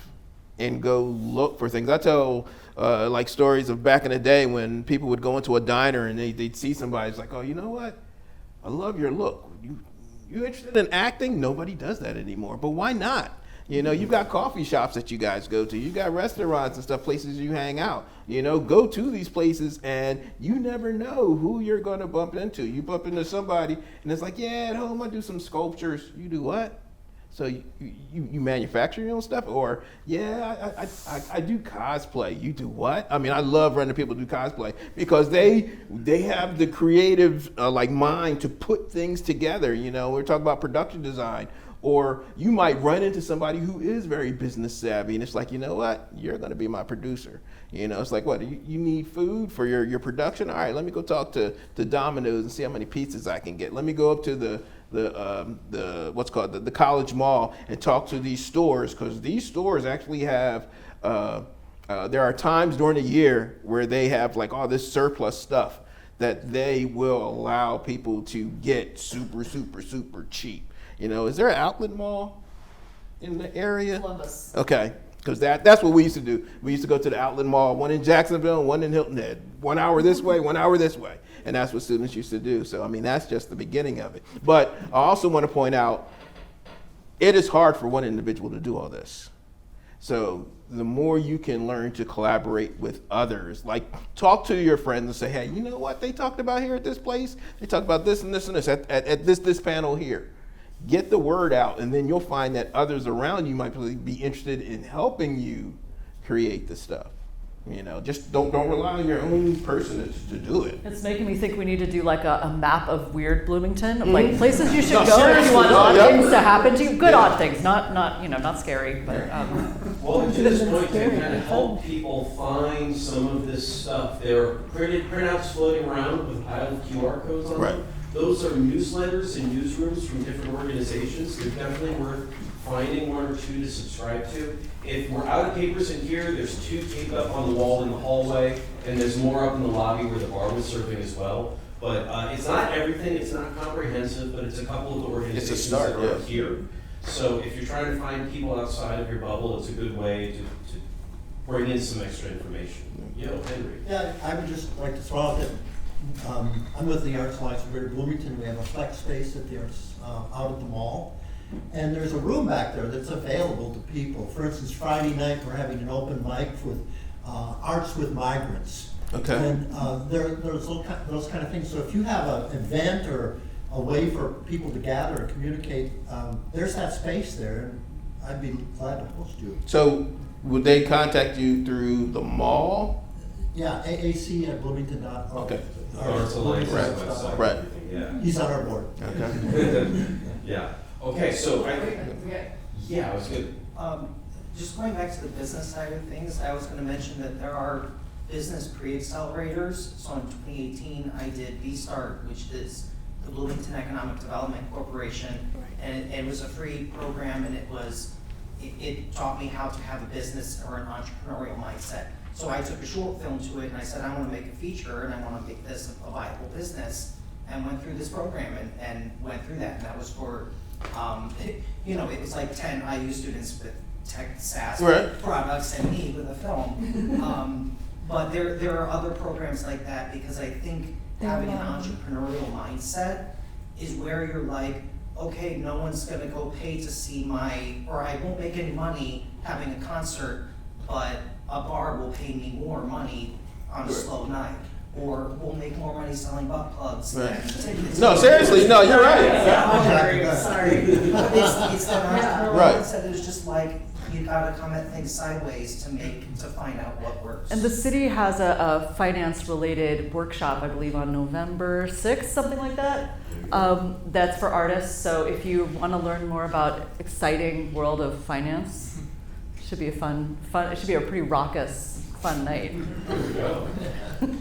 and go look for things. I tell like stories of back in the day when people would go into a diner and they'd see somebody. It's like, oh, you know what? I love your look. You interested in acting? Nobody does that anymore. But why not? You've got coffee shops that you guys go to. You've got restaurants and stuff, places you hang out. Go to these places, and you never know who you're going to bump into. You bump into somebody, and it's like, yeah, at home I do some sculptures. You do what? So you manufacture your own stuff? Or, yeah, I do cosplay. You do what? I mean, I love running people do cosplay because they have the creative mind to put things together. We're talking about production design. Or you might run into somebody who is very business savvy, and it's like, you know what? You're going to be my producer. It's like, what? You need food for your production? All right, let me go talk to Domino's and see how many pizzas I can get. Let me go up to the what's called the College Mall and talk to these stores, because these stores actually have there are times during the year where they have like all this surplus stuff that they will allow people to get super, super, super cheap. Is there an outlet mall in the area? Columbus. Okay, because that's what we used to do. We used to go to the outlet mall, one in Jacksonville, one in Hilton Head, 1 hour this way, 1 hour this way. And that's what students used to do. So, I mean, that's just the beginning of it. But I also want to point out, it is hard for one individual to do all this. So the more you can learn to collaborate with others, like talk to your friends and say, hey, you know what they talked about here at this place? They talked about this and this and this at this panel here. Get the word out, and then you'll find that others around you might be interested in helping you create the stuff. Just don't rely on your own person to do it. It's making me think we need to do like a map of weird Bloomington, of like places you should go if you want odd things to happen to you. Good odd things, not scary, but. Well, to this point, to kind of help people find some of this stuff, there are printouts floating around with a pile of QR codes on them. Those are newsletters and newsrooms from different organizations. They're definitely worth finding 1 or 2 to subscribe to. If we're out of papers in here, there's 2 taped up on the wall in the hallway, and there's more up in the lobby where the bar was serving as well. But it's not everything, it's not comprehensive, but it's a couple of the organizations that are here. So if you're trying to find people outside of your bubble, it's a good way to bring in some extra information. Henry. Yeah, I would just like to throw out that I'm with the Arts Alliance of Greater Bloomington. We have a flex space at the Arts out at the mall. And there's a room back there that's available to people. For instance, Friday night we're having an open mic with Arts with Migrants. Okay. And there's those kind of things. So if you have an event or a way for people to gather and communicate, there's that space there. And I'd be glad to host you. So would they contact you through the mall? Yeah, AAC at Bloomington.org. Okay. Arts Alliance website. Right. Yeah. He's on our board. Okay. Yeah. Okay, so I think. Yeah, I was good. Just going back to the business side of things, I was going to mention that there are business pre-accelerators. So in 2018, I did BSTART, which is the Bloomington Economic Development Corporation, and it was a free program, and it taught me how to have a business or an entrepreneurial mindset. So I took a short film to it and I said, I want to make a feature and I want to make this a viable business, and went through this program and went through that. And that was for, you know, it was like 10 IU students with tech SaaS products and me with a film. But there are other programs like that, because I think having an entrepreneurial mindset is where you're like, okay, no one's gonna go pay to see or I won't make any money having a concert, but a bar will pay me more money on a slow night. Or we'll make more money selling butt plugs than tickets. No, seriously, no, you're right. Sorry. It's that entrepreneurial mindset is just like, you gotta come at things sideways to find out what works. And the city has a finance-related workshop, I believe, on November 6th, something like that. That's for artists. So if you want to learn more about exciting world of finance, it should be a fun. It should be a pretty raucous, fun night. There we go.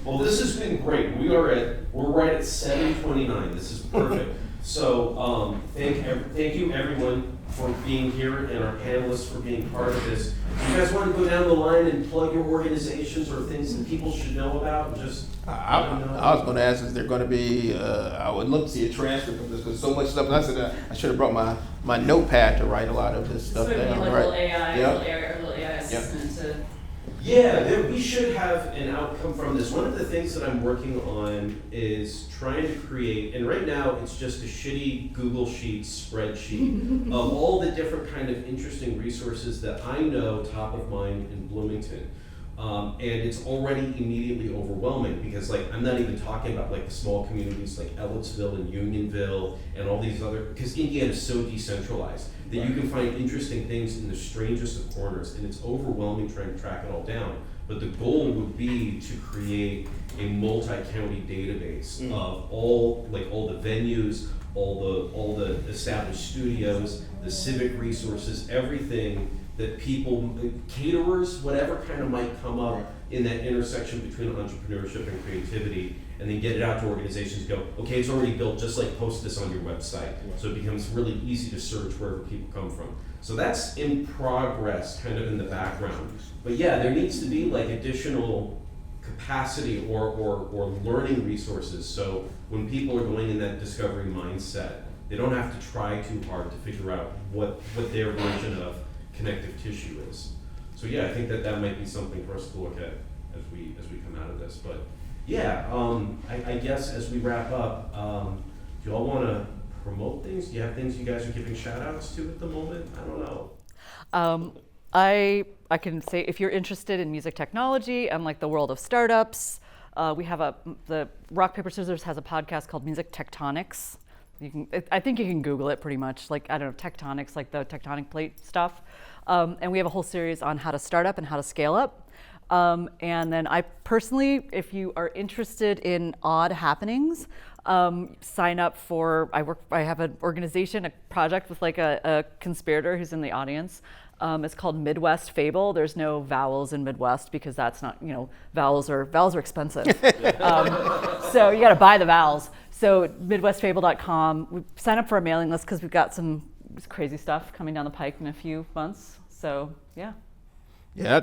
Well, this has been great. We're right at 7:29. This is perfect. So thank you everyone for being here, and our panelists for being part of this. Do you guys want to go down the line and plug your organizations or things that people should know about? Just I was going to ask, is there going to be, I would love to see a transcript of this, because so much stuff, and I said I should have brought my notepad to write a lot of this stuff down. Like right? little AI assistant to... Yeah, we should have an outcome from this. One of the things that I'm working on is trying to create, and right now it's just a shitty Google Sheets spreadsheet of all the different kind of interesting resources that I know top of mind in Bloomington. And it's already immediately overwhelming, because like I'm not even talking about like the small communities like Ellettsville and Unionville and all these other, because Indiana is so decentralized that you can find interesting things in the strangest of corners, and it's overwhelming trying to track it all down. But the goal would be to create a multi-county database of all the venues, all the established studios, the civic resources, everything that people, caterers, whatever kind of might come up in that intersection between entrepreneurship and creativity, and then get it out to organizations. Go, okay, it's already built, just like post this on your website. So it becomes really easy to search wherever people come from. So that's in progress, kind of in the background. But yeah, there needs to be like additional capacity or learning resources. So when people are going in that discovery mindset, they don't have to try too hard to figure out what their version of connective tissue is. So yeah, I think that might be something for us to look at as we come out of this. But yeah, I guess as we wrap up, do you all want to promote things? Do you have things you guys are giving shout outs to at the moment? I don't know. I can say, if you're interested in music technology and like the world of startups, we have the Rock Paper Scissors has a podcast called Music Tectonics. I think you can Google it pretty much, like, I don't know, tectonics, like the tectonic plate stuff. And we have a whole series on how to start up and how to scale up. And then I personally, if you are interested in odd happenings, sign up for, I have an organization, a project with like a conspirator who's in the audience. It's called Midwest Fable. There's no vowels in Midwest because that's not, vowels are expensive. So you gotta buy the vowels. So midwestfable.com, we sign up for a mailing list because we've got some crazy stuff coming down the pike in a few months. So yeah. Yeah,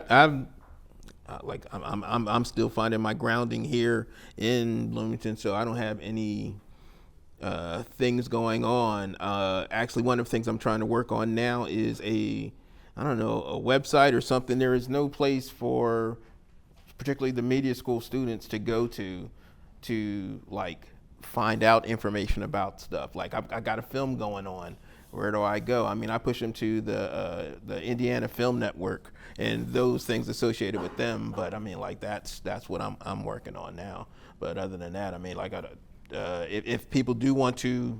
I'm still finding my grounding here in Bloomington, so I don't have any things going on. Actually, one of the things I'm trying to work on now is a website or something. There is no place for particularly the media school students to go to like find out information about stuff. Like I got a film going on. Where do I go? I mean, I push them to the Indiana Film Network and those things associated with them. But I mean, like that's what I'm working on now. But other than that, I mean, like if people do want to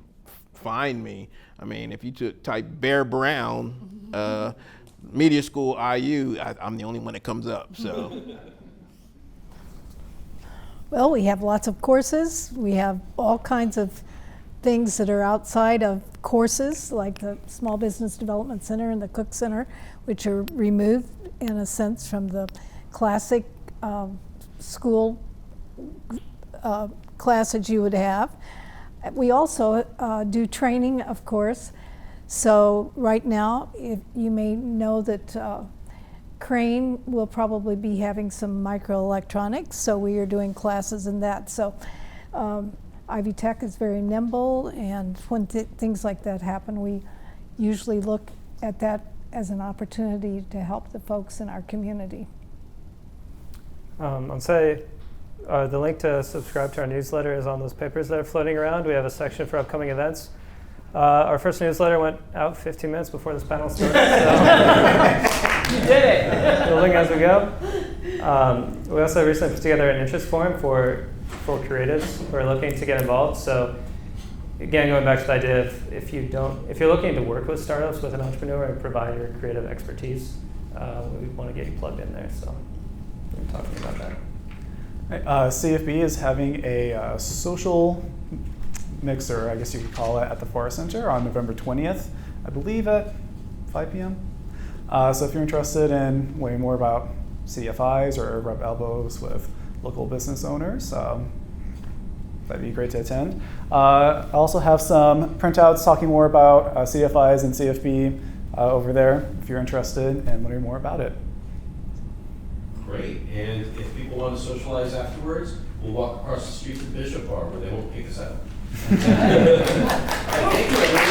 find me, I mean, if you type Bear Brown, Media School IU, I'm the only one that comes up. So. Well, we have lots of courses. We have all kinds of things that are outside of courses, like the Small Business Development Center and the Cook Center, which are removed in a sense from the classic school classes you would have. We also do training, of course. So right now, if you may know that Crane will probably be having some microelectronics, so we are doing classes in that. So Ivy Tech is very nimble, and when things like that happen, we usually look at that as an opportunity to help the folks in our community. I'll say the link to subscribe to our newsletter is on those papers that are floating around. We have a section for upcoming events. Our first newsletter went out 15 minutes before this panel started. So You did it! building as we go. We also recently put together an interest form for creatives who are looking to get involved. So again, going back to the idea of if you're looking to work with startups with an entrepreneur and provide your creative expertise, we want to get you plugged in there. So we're talking about that. CFB is having a social mixer, I guess you could call it, at the Forest Center on November 20th, I believe at 5 p.m. So if you're interested in learning more about CFIs or rub elbows with local business owners, that'd be great to attend. I also have some printouts talking more about CFIs and CFB over there if you're interested in learning more about it. Great, and if people want to socialize afterwards, we'll walk across the street to Bishop Bar where they won't kick us out. All right, thank you, everyone.